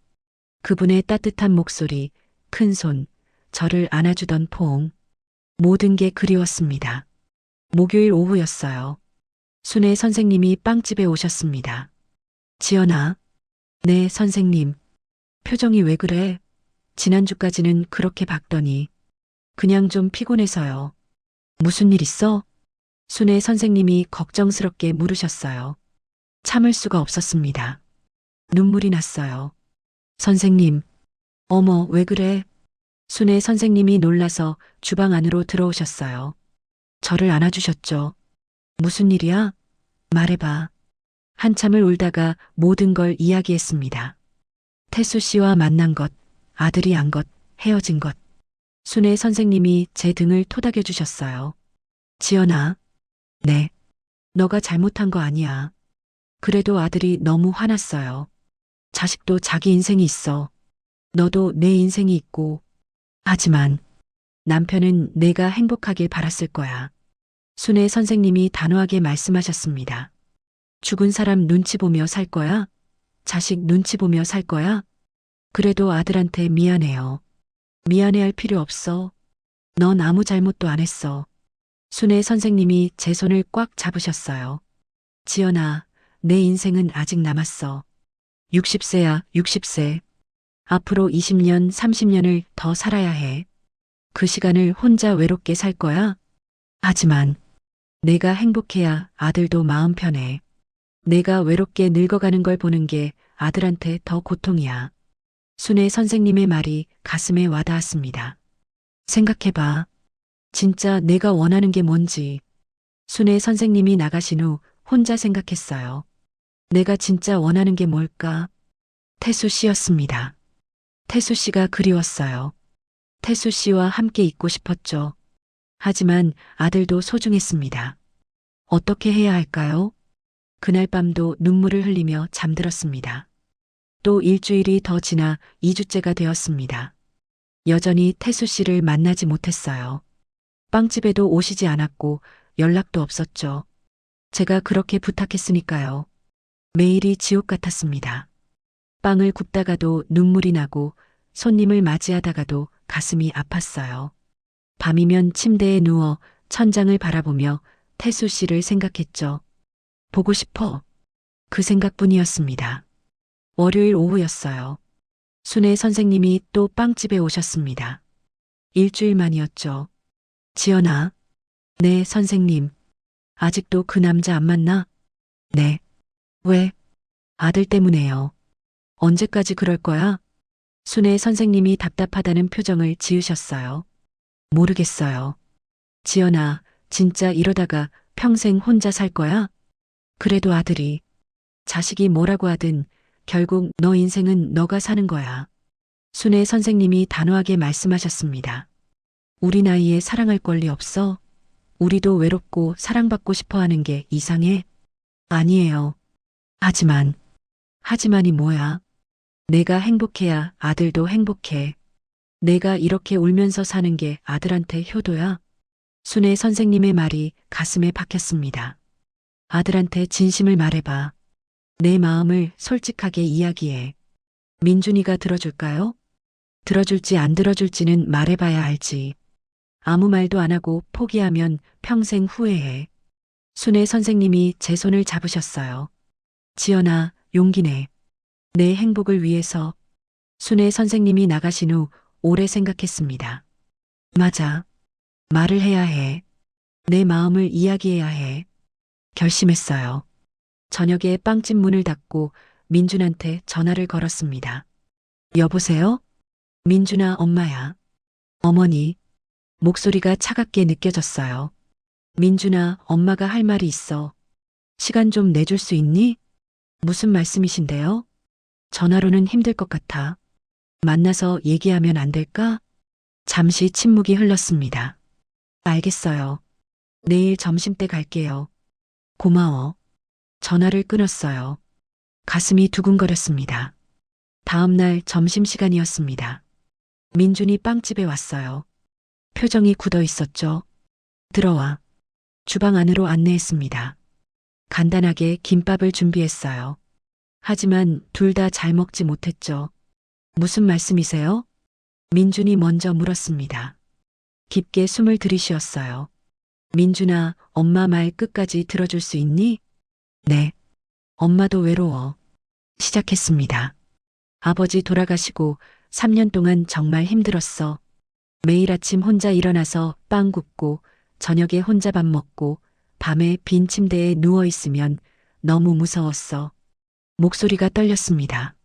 그분의 따뜻한 목소리, 큰 손, 저를 안아주던 포옹. 모든 게 그리웠습니다. 목요일 오후였어요. 순애 선생님이 빵집에 오셨습니다. 지연아. 네, 선생님. 표정이 왜 그래? 지난주까지는 그렇게 밝더니. 그냥 좀 피곤해서요. 무슨 일 있어? 순애 선생님이 걱정스럽게 물으셨어요. 참을 수가 없었습니다. 눈물이 났어요. 선생님. 어머, 왜 그래? 순애 선생님이 놀라서 주방 안으로 들어오셨어요. 저를 안아주셨죠. 무슨 일이야? 말해봐. 한참을 울다가 모든 걸 이야기했습니다. 태수 씨와 만난 것, 아들이 안 것, 헤어진 것. 순애 선생님이 제 등을 토닥여 주셨어요. 지연아. 네. 너가 잘못한 거 아니야. 그래도 아들이 너무 화났어요. 자식도 자기 인생이 있어. 너도 내 인생이 있고. 하지만 남편은 내가 행복하길 바랐을 거야. 순애 선생님이 단호하게 말씀하셨습니다. 죽은 사람 눈치 보며 살 거야? 자식 눈치 보며 살 거야? 그래도 아들한테 미안해요. 미안해할 필요 없어. 넌 아무 잘못도 안 했어. 순애 선생님이 제 손을 꽉 잡으셨어요. 지연아, 내 인생은 아직 남았어. 60세야, 60세. 앞으로 20년, 30년을 더 살아야 해. 그 시간을 혼자 외롭게 살 거야? 하지만 내가 행복해야 아들도 마음 편해. 내가 외롭게 늙어가는 걸 보는 게 아들한테 더 고통이야. 순애 선생님의 말이 가슴에 와닿았습니다. 생각해봐. 진짜 내가 원하는 게 뭔지. 순애 선생님이 나가신 후 혼자 생각했어요. 내가 진짜 원하는 게 뭘까? 태수 씨였습니다. 태수 씨가 그리웠어요. 태수 씨와 함께 있고 싶었죠. 하지만 아들도 소중했습니다. 어떻게 해야 할까요? 그날 밤도 눈물을 흘리며 잠들었습니다. 또 일주일이 더 지나 2주째가 되었습니다. 여전히 태수 씨를 만나지 못했어요. 빵집에도 오시지 않았고 연락도 없었죠. 제가 그렇게 부탁했으니까요. 매일이 지옥 같았습니다. 빵을 굽다가도 눈물이 나고 손님을 맞이하다가도 가슴이 아팠어요. 밤이면 침대에 누워 천장을 바라보며 태수 씨를 생각했죠. 보고 싶어. 그 생각뿐이었습니다. 월요일 오후였어요. 순애 선생님이 또 빵집에 오셨습니다. 일주일 만이었죠. 지연아. 네, 선생님. 아직도 그 남자 안 만나? 네. 왜? 아들 때문에요. 언제까지 그럴 거야? 순애 선생님이 답답하다는 표정을 지으셨어요. 모르겠어요. 지연아, 진짜 이러다가 평생 혼자 살 거야? 그래도 아들이, 자식이 뭐라고 하든 결국 너 인생은 너가 사는 거야. 순애 선생님이 단호하게 말씀하셨습니다. 우리 나이에 사랑할 권리 없어? 우리도 외롭고 사랑받고 싶어 하는 게 이상해? 아니에요. 하지만이 뭐야? 내가 행복해야 아들도 행복해. 내가 이렇게 울면서 사는 게 아들한테 효도야? 순애 선생님의 말이 가슴에 박혔습니다. 아들한테 진심을 말해봐. 내 마음을 솔직하게 이야기해. 민준이가 들어줄까요? 들어줄지 안 들어줄지는 말해봐야 알지. 아무 말도 안 하고 포기하면 평생 후회해. 순애 선생님이 제 손을 잡으셨어요. 지연아, 용기 내. 내 행복을 위해서. 순애 선생님이 나가신 후 오래 생각했습니다. 맞아. 말을 해야 해. 내 마음을 이야기해야 해. 결심했어요. 저녁에 빵집 문을 닫고 민준한테 전화를 걸었습니다. 여보세요? 민준아, 엄마야. 어머니. 목소리가 차갑게 느껴졌어요. 민준아, 엄마가 할 말이 있어. 시간 좀 내줄 수 있니? 무슨 말씀이신데요? 전화로는 힘들 것 같아. 만나서 얘기하면 안 될까? 잠시 침묵이 흘렀습니다. 알겠어요. 내일 점심때 갈게요. 고마워. 전화를 끊었어요. 가슴이 두근거렸습니다. 다음 날 점심시간이었습니다. 민준이 빵집에 왔어요. 표정이 굳어 있었죠. 들어와. 주방 안으로 안내했습니다. 간단하게 김밥을 준비했어요. 하지만 둘 다 잘 먹지 못했죠. 무슨 말씀이세요? 민준이 먼저 물었습니다. 깊게 숨을 들이쉬었어요. 민준아, 엄마 말 끝까지 들어줄 수 있니? 네. 엄마도 외로워. 시작했습니다. 아버지 돌아가시고 3년 동안 정말 힘들었어. 매일 아침 혼자 일어나서 빵 굽고 저녁에 혼자 밥 먹고 밤에 빈 침대에 누워 있으면 너무 무서웠어. 목소리가 떨렸습니다.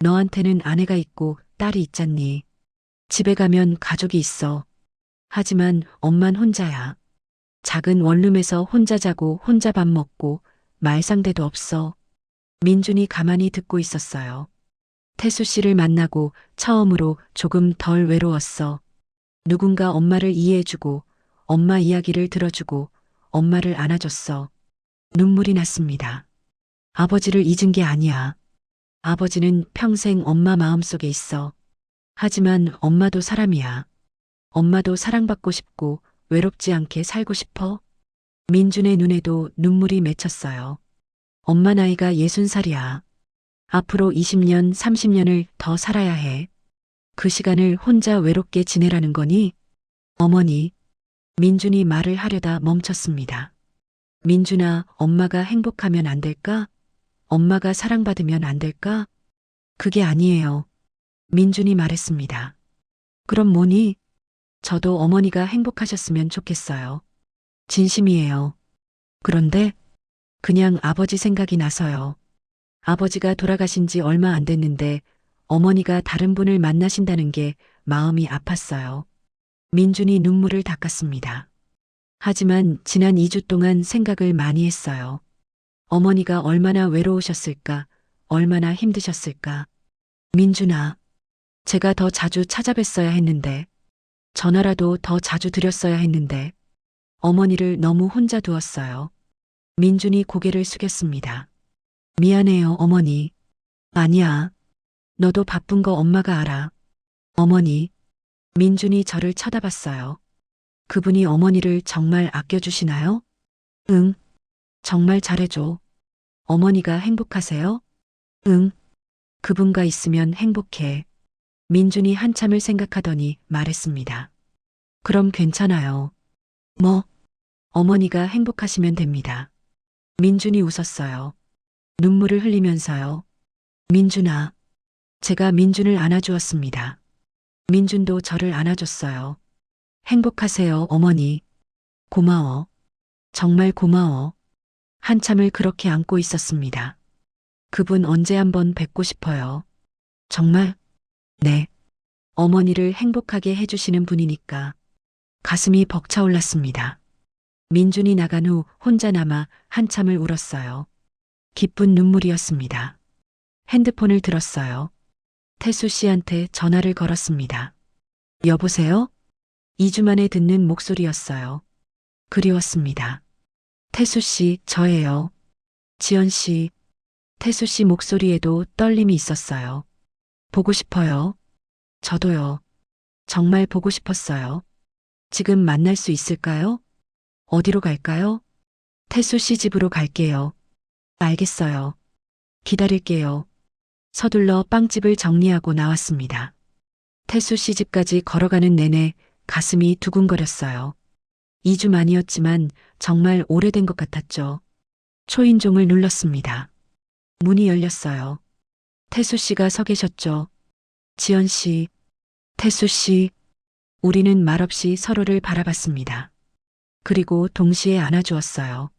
너한테는 아내가 있고 딸이 있잖니. 집에 가면 가족이 있어. 하지만 엄만 혼자야. 작은 원룸에서 혼자 자고 혼자 밥 먹고 말상대도 없어. 민준이 가만히 듣고 있었어요. 태수 씨를 만나고 처음으로 조금 덜 외로웠어. 누군가 엄마를 이해해주고 엄마 이야기를 들어주고 엄마를 안아줬어. 눈물이 났습니다. 아버지를 잊은 게 아니야. 아버지는 평생 엄마 마음속에 있어. 하지만 엄마도 사람이야. 엄마도 사랑받고 싶고 외롭지 않게 살고 싶어. 민준의 눈에도 눈물이 맺혔어요. 엄마 나이가 60살이야. 앞으로 20년, 30년을 더 살아야 해. 그 시간을 혼자 외롭게 지내라는 거니? 어머니. 민준이 말을 하려다 멈췄습니다. 민준아, 엄마가 행복하면 안 될까? 엄마가 사랑받으면 안 될까? 그게 아니에요. 민준이 말했습니다. 그럼 뭐니? 저도 어머니가 행복하셨으면 좋겠어요. 진심이에요. 그런데 그냥 아버지 생각이 나서요. 아버지가 돌아가신 지 얼마 안 됐는데 어머니가 다른 분을 만나신다는 게 마음이 아팠어요. 민준이 눈물을 닦았습니다. 하지만 지난 2주 동안 생각을 많이 했어요. 어머니가 얼마나 외로우셨을까, 얼마나 힘드셨을까. 민준아, 제가 더 자주 찾아뵀어야 했는데, 전화라도 더 자주 드렸어야 했는데, 어머니를 너무 혼자 두었어요. 민준이 고개를 숙였습니다. 미안해요, 어머니. 아니야. 너도 바쁜 거 엄마가 알아. 어머니. 민준이 저를 쳐다봤어요. 그분이 어머니를 정말 아껴주시나요? 응. 정말 잘해줘. 어머니가 행복하세요? 응. 그분과 있으면 행복해. 민준이 한참을 생각하더니 말했습니다. 그럼 괜찮아요. 뭐? 어머니가 행복하시면 됩니다. 민준이 웃었어요. 눈물을 흘리면서요. 민준아. 제가 민준을 안아주었습니다. 민준도 저를 안아줬어요. 행복하세요, 어머니. 고마워. 정말 고마워. 한참을 그렇게 안고 있었습니다. 그분 언제 한번 뵙고 싶어요. 정말? 네. 어머니를 행복하게 해주시는 분이니까. 가슴이 벅차올랐습니다. 민준이 나간 후 혼자 남아 한참을 울었어요. 기쁜 눈물이었습니다. 핸드폰을 들었어요. 태수 씨한테 전화를 걸었습니다. 여보세요? 2주 만에 듣는 목소리였어요. 그리웠습니다. 태수 씨, 저예요. 지연 씨. 태수 씨 목소리에도 떨림이 있었어요. 보고 싶어요. 저도요. 정말 보고 싶었어요. 지금 만날 수 있을까요? 어디로 갈까요? 태수 씨 집으로 갈게요. 알겠어요. 기다릴게요. 서둘러 빵집을 정리하고 나왔습니다. 태수 씨 집까지 걸어가는 내내 가슴이 두근거렸어요. 2주 만이었지만 정말 오래된 것 같았죠. 초인종을 눌렀습니다. 문이 열렸어요. 태수 씨가 서 계셨죠. 지연 씨, 태수 씨. 우리는 말없이 서로를 바라봤습니다. 그리고 동시에 안아주었어요.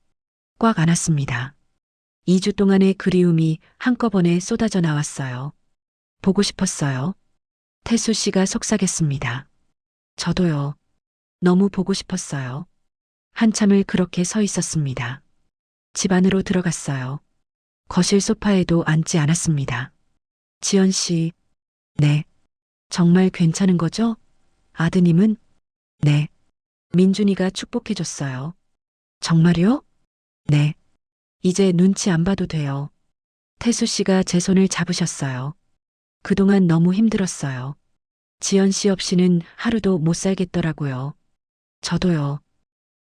꽉 안았습니다. 2주 동안의 그리움이 한꺼번에 쏟아져 나왔어요. 보고 싶었어요. 태수 씨가 속삭였습니다. 저도요. 너무 보고 싶었어요. 한참을 그렇게 서 있었습니다. 집 안으로 들어갔어요. 거실 소파에도 앉지 않았습니다. 지연 씨. 네. 정말 괜찮은 거죠? 아드님은? 네. 민준이가 축복해줬어요. 정말요? 네. 이제 눈치 안 봐도 돼요. 태수 씨가 제 손을 잡으셨어요. 그동안 너무 힘들었어요. 지연 씨 없이는 하루도 못 살겠더라고요. 저도요.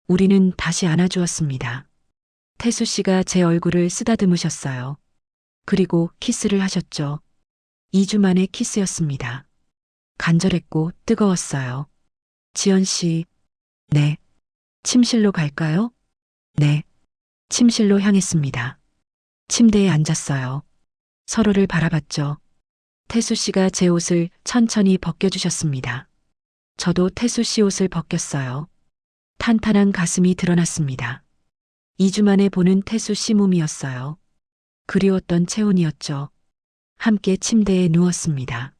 우리는 다시 안아주었습니다. 태수 씨가 제 얼굴을 쓰다듬으셨어요. 그리고 키스를 하셨죠. 2주 만에 키스였습니다. 간절했고 뜨거웠어요. 지연 씨. 네. 침실로 갈까요? 네. 침실로 향했습니다. 침대에 앉았어요. 서로를 바라봤죠. 태수 씨가 제 옷을 천천히 벗겨주셨습니다. 저도 태수 씨 옷을 벗겼어요. 탄탄한 가슴이 드러났습니다. 2주 만에 보는 태수 씨 몸이었어요. 그리웠던 체온이었죠. 함께 침대에 누웠습니다.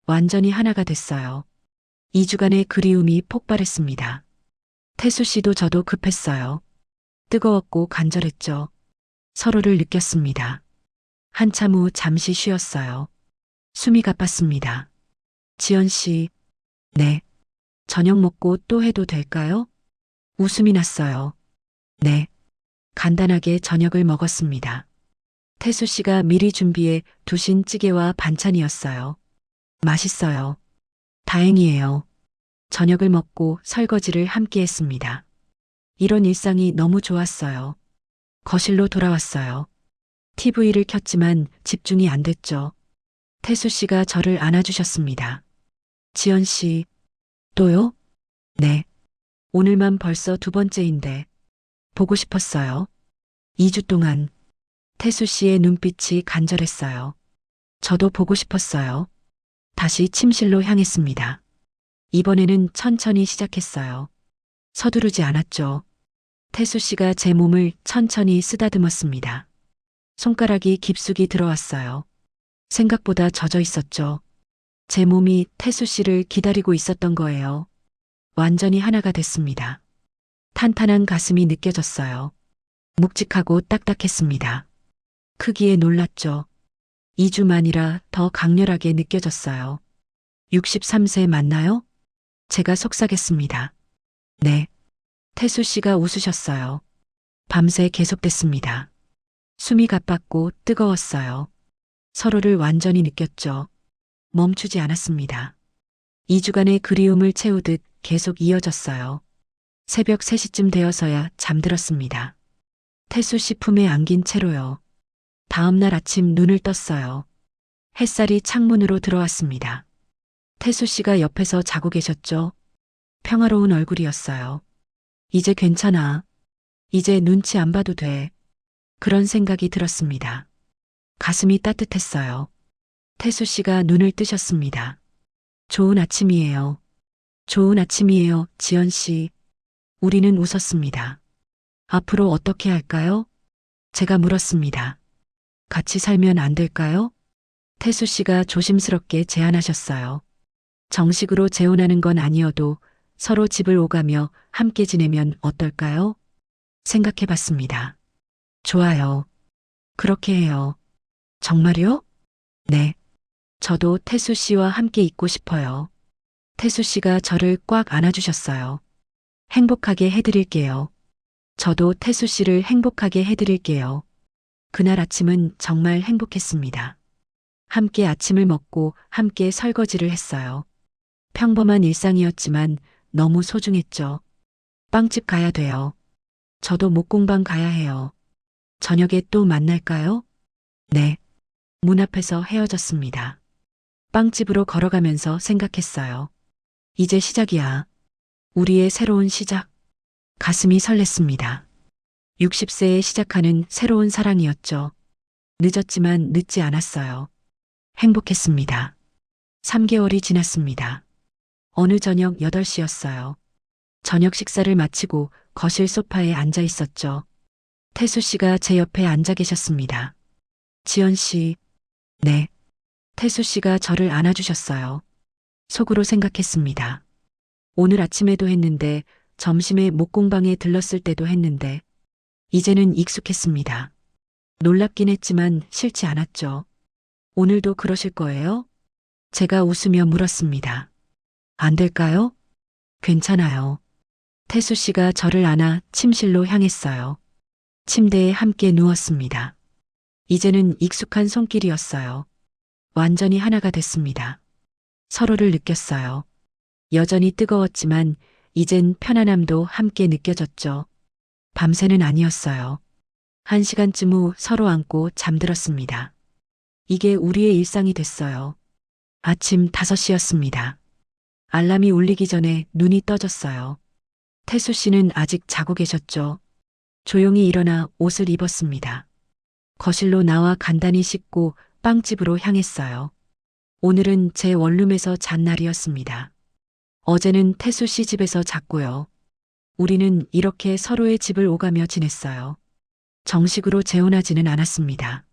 완전히 하나가 됐어요. 2주간의 그리움이 폭발했습니다. 태수 씨도 저도 급했어요. 뜨거웠고 간절했죠. 서로를 느꼈습니다. 한참 후 잠시 쉬었어요. 숨이 가빴습니다. 지연 씨. 네. 저녁 먹고 또 해도 될까요? 웃음이 났어요. 네. 간단하게 저녁을 먹었습니다. 태수 씨가 미리 준비해 두신 찌개와 반찬이었어요. 맛있어요. 다행이에요. 저녁을 먹고 설거지를 함께 했습니다. 이런 일상이 너무 좋았어요. 거실로 돌아왔어요. TV를 켰지만 집중이 안 됐죠. 태수 씨가 저를 안아주셨습니다. 지연 씨. 또요? 네. 오늘만 벌써 2번째인데. 보고 싶었어요. 2주 동안. 태수 씨의 눈빛이 간절했어요. 저도 보고 싶었어요. 다시 침실로 향했습니다. 이번에는 천천히 시작했어요. 서두르지 않았죠. 태수 씨가 제 몸을 천천히 쓰다듬었습니다. 손가락이 깊숙이 들어왔어요. 생각보다 젖어 있었죠. 제 몸이 태수 씨를 기다리고 있었던 거예요. 완전히 하나가 됐습니다. 탄탄한 가슴이 느껴졌어요. 묵직하고 딱딱했습니다. 크기에 놀랐죠. 2주 만이라 더 강렬하게 느껴졌어요. 63세 맞나요? 제가 속삭였습니다. 네. 태수 씨가 웃으셨어요. 밤새 계속됐습니다. 숨이 가빴고 뜨거웠어요. 서로를 완전히 느꼈죠. 멈추지 않았습니다. 2주간의 그리움을 채우듯 계속 이어졌어요. 새벽 3시쯤 되어서야 잠들었습니다. 태수 씨 품에 안긴 채로요. 다음날 아침 눈을 떴어요. 햇살이 창문으로 들어왔습니다. 태수 씨가 옆에서 자고 계셨죠? 평화로운 얼굴이었어요. 이제 괜찮아. 이제 눈치 안 봐도 돼. 그런 생각이 들었습니다. 가슴이 따뜻했어요. 태수 씨가 눈을 뜨셨습니다. 좋은 아침이에요. 좋은 아침이에요, 지연 씨. 우리는 웃었습니다. 앞으로 어떻게 할까요? 제가 물었습니다. 같이 살면 안 될까요? 태수 씨가 조심스럽게 제안하셨어요. 정식으로 재혼하는 건 아니어도 서로 집을 오가며 함께 지내면 어떨까요? 생각해 봤습니다. 좋아요. 그렇게 해요. 정말요? 네. 저도 태수 씨와 함께 있고 싶어요. 태수 씨가 저를 꽉 안아주셨어요. 행복하게 해드릴게요. 저도 태수 씨를 행복하게 해드릴게요. 그날 아침은 정말 행복했습니다. 함께 아침을 먹고 함께 설거지를 했어요. 평범한 일상이었지만 너무 소중했죠. 빵집 가야 돼요. 저도 목공방 가야 해요. 저녁에 또 만날까요? 네. 문 앞에서 헤어졌습니다. 빵집으로 걸어가면서 생각했어요. 이제 시작이야. 우리의 새로운 시작. 가슴이 설렜습니다. 60세에 시작하는 새로운 사랑이었죠. 늦었지만 늦지 않았어요. 행복했습니다. 3개월이 지났습니다. 어느 저녁 8시였어요. 저녁 식사를 마치고 거실 소파에 앉아 있었죠. 태수 씨가 제 옆에 앉아 계셨습니다. 지연 씨. 네. 태수 씨가 저를 안아주셨어요. 속으로 생각했습니다. 오늘 아침에도 했는데, 점심에 목공방에 들렀을 때도 했는데, 이제는 익숙했습니다. 놀랍긴 했지만 싫지 않았죠. 오늘도 그러실 거예요? 제가 웃으며 물었습니다. 안 될까요? 괜찮아요. 태수 씨가 저를 안아 침실로 향했어요. 침대에 함께 누웠습니다. 이제는 익숙한 손길이었어요. 완전히 하나가 됐습니다. 서로를 느꼈어요. 여전히 뜨거웠지만 이젠 편안함도 함께 느껴졌죠. 밤새는 아니었어요. 1시간쯤 후 서로 안고 잠들었습니다. 이게 우리의 일상이 됐어요. 아침 5시였습니다. 알람이 울리기 전에 눈이 떠졌어요. 태수 씨는 아직 자고 계셨죠. 조용히 일어나 옷을 입었습니다. 거실로 나와 간단히 씻고 빵집으로 향했어요. 오늘은 제 원룸에서 잔 날이었습니다. 어제는 태수 씨 집에서 잤고요. 우리는 이렇게 서로의 집을 오가며 지냈어요. 정식으로 재혼하지는 않았습니다.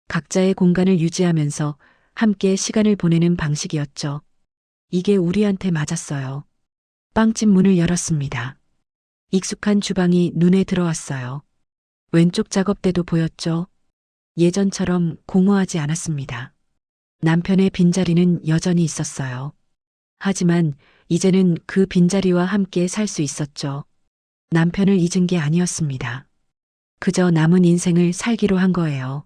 각자의 공간을 유지하면서 함께 시간을 보내는 방식이었죠. 이게 우리한테 맞았어요. 빵집 문을 열었습니다. 익숙한 주방이 눈에 들어왔어요. 왼쪽 작업대도 보였죠. 예전처럼 공허하지 않았습니다. 남편의 빈자리는 여전히 있었어요. 하지만 이제는 그 빈자리와 함께 살 수 있었죠. 남편을 잊은 게 아니었습니다. 그저 남은 인생을 살기로 한 거예요.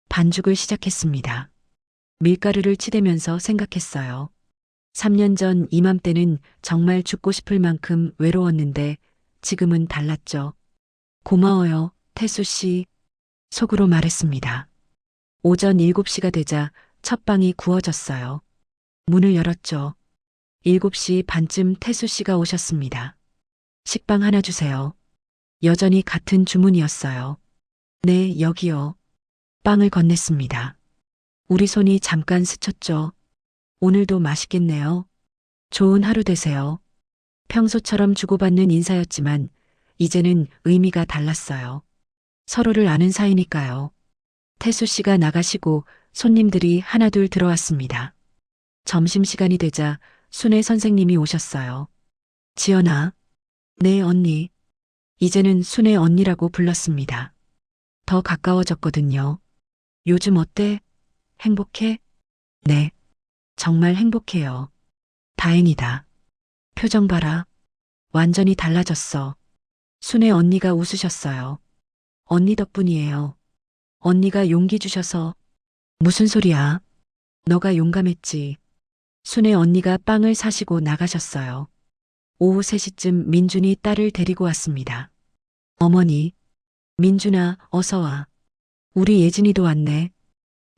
반죽을 시작했습니다. 밀가루를 치대면서 생각했어요. 3년 전 이맘때는 정말 죽고 싶을 만큼 외로웠는데 지금은 달랐죠. 고마워요, 태수 씨. 속으로 말했습니다. 오전 7시가 되자 첫 빵이 구워졌어요. 문을 열었죠. 7시 반쯤 태수 씨가 오셨습니다. 식빵 하나 주세요. 여전히 같은 주문이었어요. 네, 여기요. 빵을 건넸습니다. 우리 손이 잠깐 스쳤죠. 오늘도 맛있겠네요. 좋은 하루 되세요. 평소처럼 주고받는 인사였지만 이제는 의미가 달랐어요. 서로를 아는 사이니까요. 태수 씨가 나가시고 손님들이 하나둘 들어왔습니다. 점심시간이 되자 순애 선생님이 오셨어요. 지연아. 네, 언니. 이제는 순애 언니라고 불렀습니다. 더 가까워졌거든요. 요즘 어때? 행복해? 네, 정말 행복해요. 다행이다. 표정 봐라. 완전히 달라졌어. 순애 언니가 웃으셨어요. 언니 덕분이에요. 언니가 용기 주셔서. 무슨 소리야? 너가 용감했지. 순애 언니가 빵을 사시고 나가셨어요. 오후 3시쯤 민준이 딸을 데리고 왔습니다. 어머니, 민준아, 어서 와. 우리 예진이도 왔네.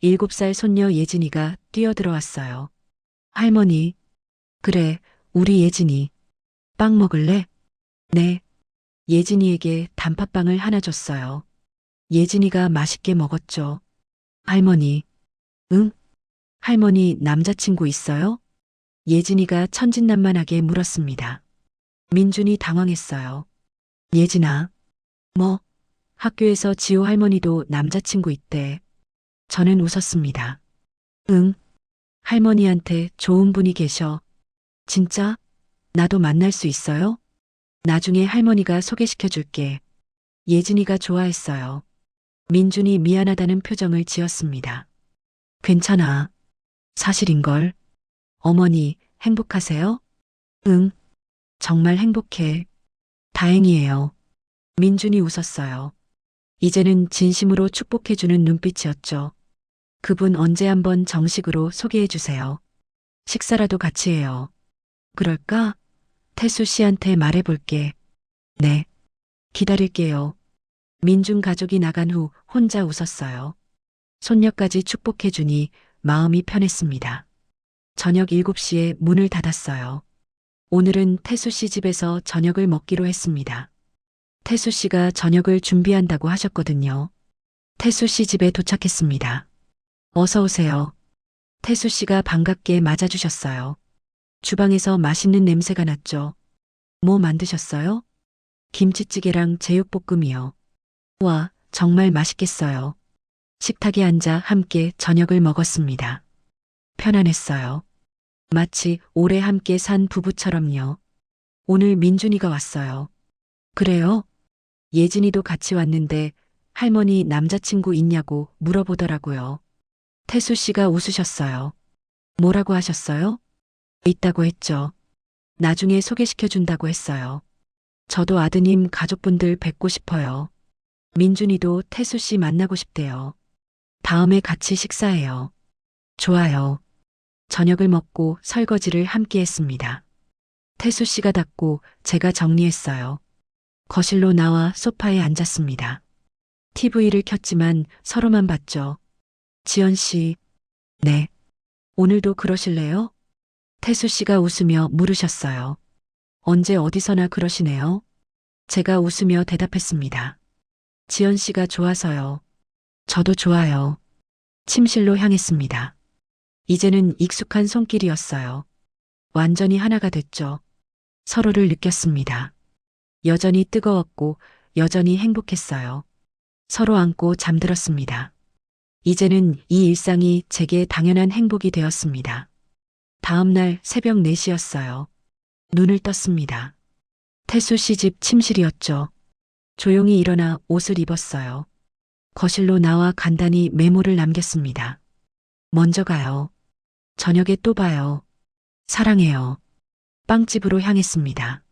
7살 손녀 예진이가 뛰어들어왔어요. 할머니, 그래, 우리 예진이. 빵 먹을래? 네. 예진이에게 단팥빵을 하나 줬어요. 예진이가 맛있게 먹었죠. 할머니, 응? 할머니 남자친구 있어요? 예진이가 천진난만하게 물었습니다. 민준이 당황했어요. 예진아, 뭐? 학교에서 지호 할머니도 남자친구 있대. 저는 웃었습니다. 응, 할머니한테 좋은 분이 계셔. 진짜? 나도 만날 수 있어요? 나중에 할머니가 소개시켜 줄게. 예진이가 좋아했어요. 민준이 미안하다는 표정을 지었습니다. 괜찮아. 사실인걸. 어머니, 행복하세요? 응, 정말 행복해. 다행이에요. 민준이 웃었어요. 이제는 진심으로 축복해주는 눈빛이었죠. 그분 언제 한번 정식으로 소개해주세요. 식사라도 같이 해요. 그럴까? 태수 씨한테 말해볼게. 네. 기다릴게요. 민준 가족이 나간 후 혼자 웃었어요. 손녀까지 축복해주니 마음이 편했습니다. 저녁 7시에 문을 닫았어요. 오늘은 태수 씨 집에서 저녁을 먹기로 했습니다. 태수 씨가 저녁을 준비한다고 하셨거든요. 태수 씨 집에 도착했습니다. 어서 오세요. 태수 씨가 반갑게 맞아주셨어요. 주방에서 맛있는 냄새가 났죠. 뭐 만드셨어요? 김치찌개랑 제육볶음이요. 와, 정말 맛있겠어요. 식탁에 앉아 함께 저녁을 먹었습니다. 편안했어요. 마치 오래 함께 산 부부처럼요. 오늘 민준이가 왔어요. 그래요? 예진이도 같이 왔는데 할머니 남자친구 있냐고 물어보더라고요. 태수 씨가 웃으셨어요. 뭐라고 하셨어요? 있다고 했죠. 나중에 소개시켜 준다고 했어요. 저도 아드님 가족분들 뵙고 싶어요. 민준이도 태수 씨 만나고 싶대요. 다음에 같이 식사해요. 좋아요. 저녁을 먹고 설거지를 함께 했습니다. 태수 씨가 닦고 제가 정리했어요. 거실로 나와 소파에 앉았습니다. TV를 켰지만 서로만 봤죠. 지연 씨, 네. 오늘도 그러실래요? 태수 씨가 웃으며 물으셨어요. 언제 어디서나 그러시네요. 제가 웃으며 대답했습니다. 지연 씨가 좋아서요. 저도 좋아요. 침실로 향했습니다. 이제는 익숙한 손길이었어요. 완전히 하나가 됐죠. 서로를 느꼈습니다. 여전히 뜨거웠고 여전히 행복했어요. 서로 안고 잠들었습니다. 이제는 이 일상이 제게 당연한 행복이 되었습니다. 다음 날 새벽 4시였어요. 눈을 떴습니다. 태수 씨 집 침실이었죠. 조용히 일어나 옷을 입었어요. 거실로 나와 간단히 메모를 남겼습니다. 먼저 가요. 저녁에 또 봐요. 사랑해요. 빵집으로 향했습니다.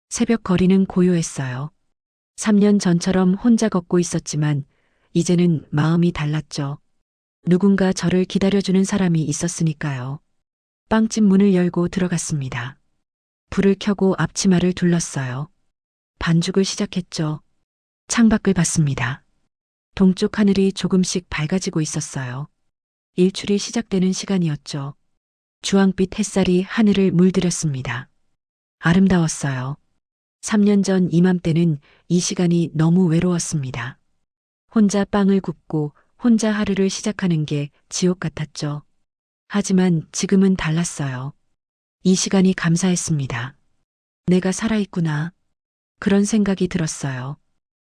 새벽 거리는 고요했어요. 3년 전처럼 혼자 걷고 있었지만 이제는 마음이 달랐죠. 누군가 저를 기다려주는 사람이 있었으니까요. 빵집 문을 열고 들어갔습니다. 불을 켜고 앞치마를 둘렀어요. 반죽을 시작했죠. 창밖을 봤습니다. 동쪽 하늘이 조금씩 밝아지고 있었어요. 일출이 시작되는 시간이었죠. 주황빛 햇살이 하늘을 물들였습니다. 아름다웠어요. 3년 전 이맘때는 이 시간이 너무 외로웠습니다. 혼자 빵을 굽고 혼자 하루를 시작하는 게 지옥 같았죠. 하지만 지금은 달랐어요. 이 시간이 감사했습니다. 내가 살아있구나. 그런 생각이 들었어요.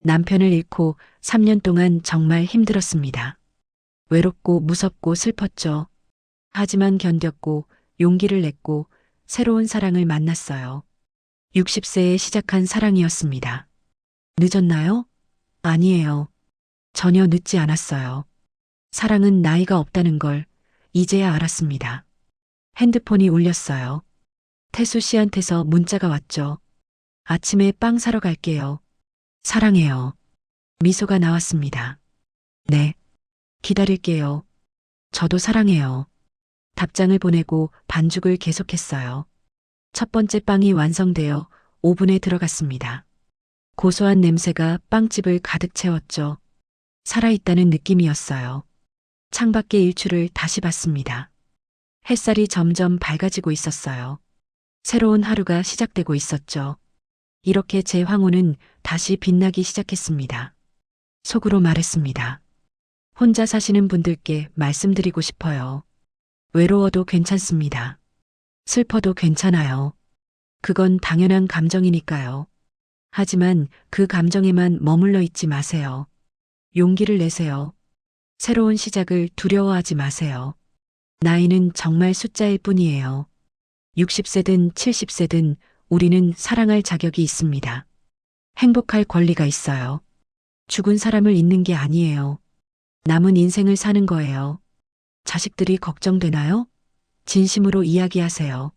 남편을 잃고 3년 동안 정말 힘들었습니다. 외롭고 무섭고 슬펐죠. 하지만 견뎠고 용기를 냈고 새로운 사랑을 만났어요. 60세에 시작한 사랑이었습니다. 늦었나요? 아니에요. 전혀 늦지 않았어요. 사랑은 나이가 없다는 걸 이제야 알았습니다. 핸드폰이 울렸어요. 태수 씨한테서 문자가 왔죠. 아침에 빵 사러 갈게요. 사랑해요. 미소가 나왔습니다. 네. 기다릴게요. 저도 사랑해요. 답장을 보내고 반죽을 계속했어요. 첫 번째 빵이 완성되어 오븐에 들어갔습니다. 고소한 냄새가 빵집을 가득 채웠죠. 살아있다는 느낌이었어요. 창밖의 일출을 다시 봤습니다. 햇살이 점점 밝아지고 있었어요. 새로운 하루가 시작되고 있었죠. 이렇게 제 황혼은 다시 빛나기 시작했습니다. 속으로 말했습니다. 혼자 사시는 분들께 말씀드리고 싶어요. 외로워도 괜찮습니다. 슬퍼도 괜찮아요. 그건 당연한 감정이니까요. 하지만 그 감정에만 머물러 있지 마세요. 용기를 내세요. 새로운 시작을 두려워하지 마세요. 나이는 정말 숫자일 뿐이에요. 60세든 70세든 우리는 사랑할 자격이 있습니다. 행복할 권리가 있어요. 죽은 사람을 잊는 게 아니에요. 남은 인생을 사는 거예요. 자식들이 걱정되나요? 진심으로 이야기하세요.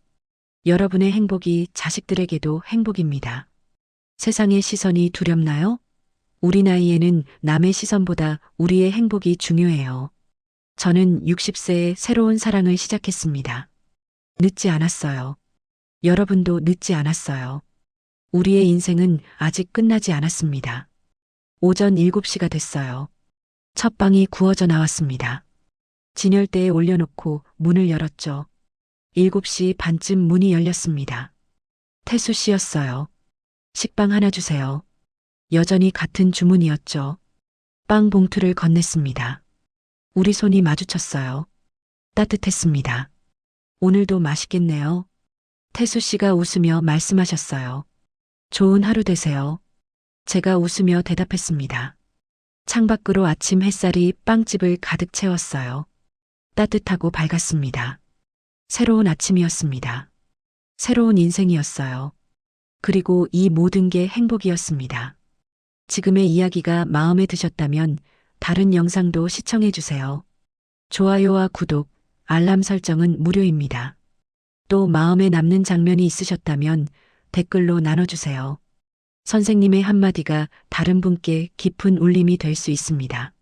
여러분의 행복이 자식들에게도 행복입니다. 세상의 시선이 두렵나요? 우리 나이에는 남의 시선보다 우리의 행복이 중요해요. 저는 60세에 새로운 사랑을 시작했습니다. 늦지 않았어요. 여러분도 늦지 않았어요. 우리의 인생은 아직 끝나지 않았습니다. 오전 7시가 됐어요. 첫 빵이 구워져 나왔습니다. 진열대에 올려놓고 문을 열었죠. 7시 반쯤 문이 열렸습니다. 태수 씨였어요. 식빵 하나 주세요. 여전히 같은 주문이었죠. 빵 봉투를 건넸습니다. 우리 손이 마주쳤어요. 따뜻했습니다. 오늘도 맛있겠네요. 태수 씨가 웃으며 말씀하셨어요. 좋은 하루 되세요. 제가 웃으며 대답했습니다. 창밖으로 아침 햇살이 빵집을 가득 채웠어요. 따뜻하고 밝았습니다. 새로운 아침이었습니다. 새로운 인생이었어요. 그리고 이 모든 게 행복이었습니다. 지금의 이야기가 마음에 드셨다면 다른 영상도 시청해 주세요. 좋아요와 구독, 알람 설정은 무료입니다. 또 마음에 남는 장면이 있으셨다면 댓글로 나눠주세요. 선생님의 한마디가 다른 분께 깊은 울림이 될 수 있습니다.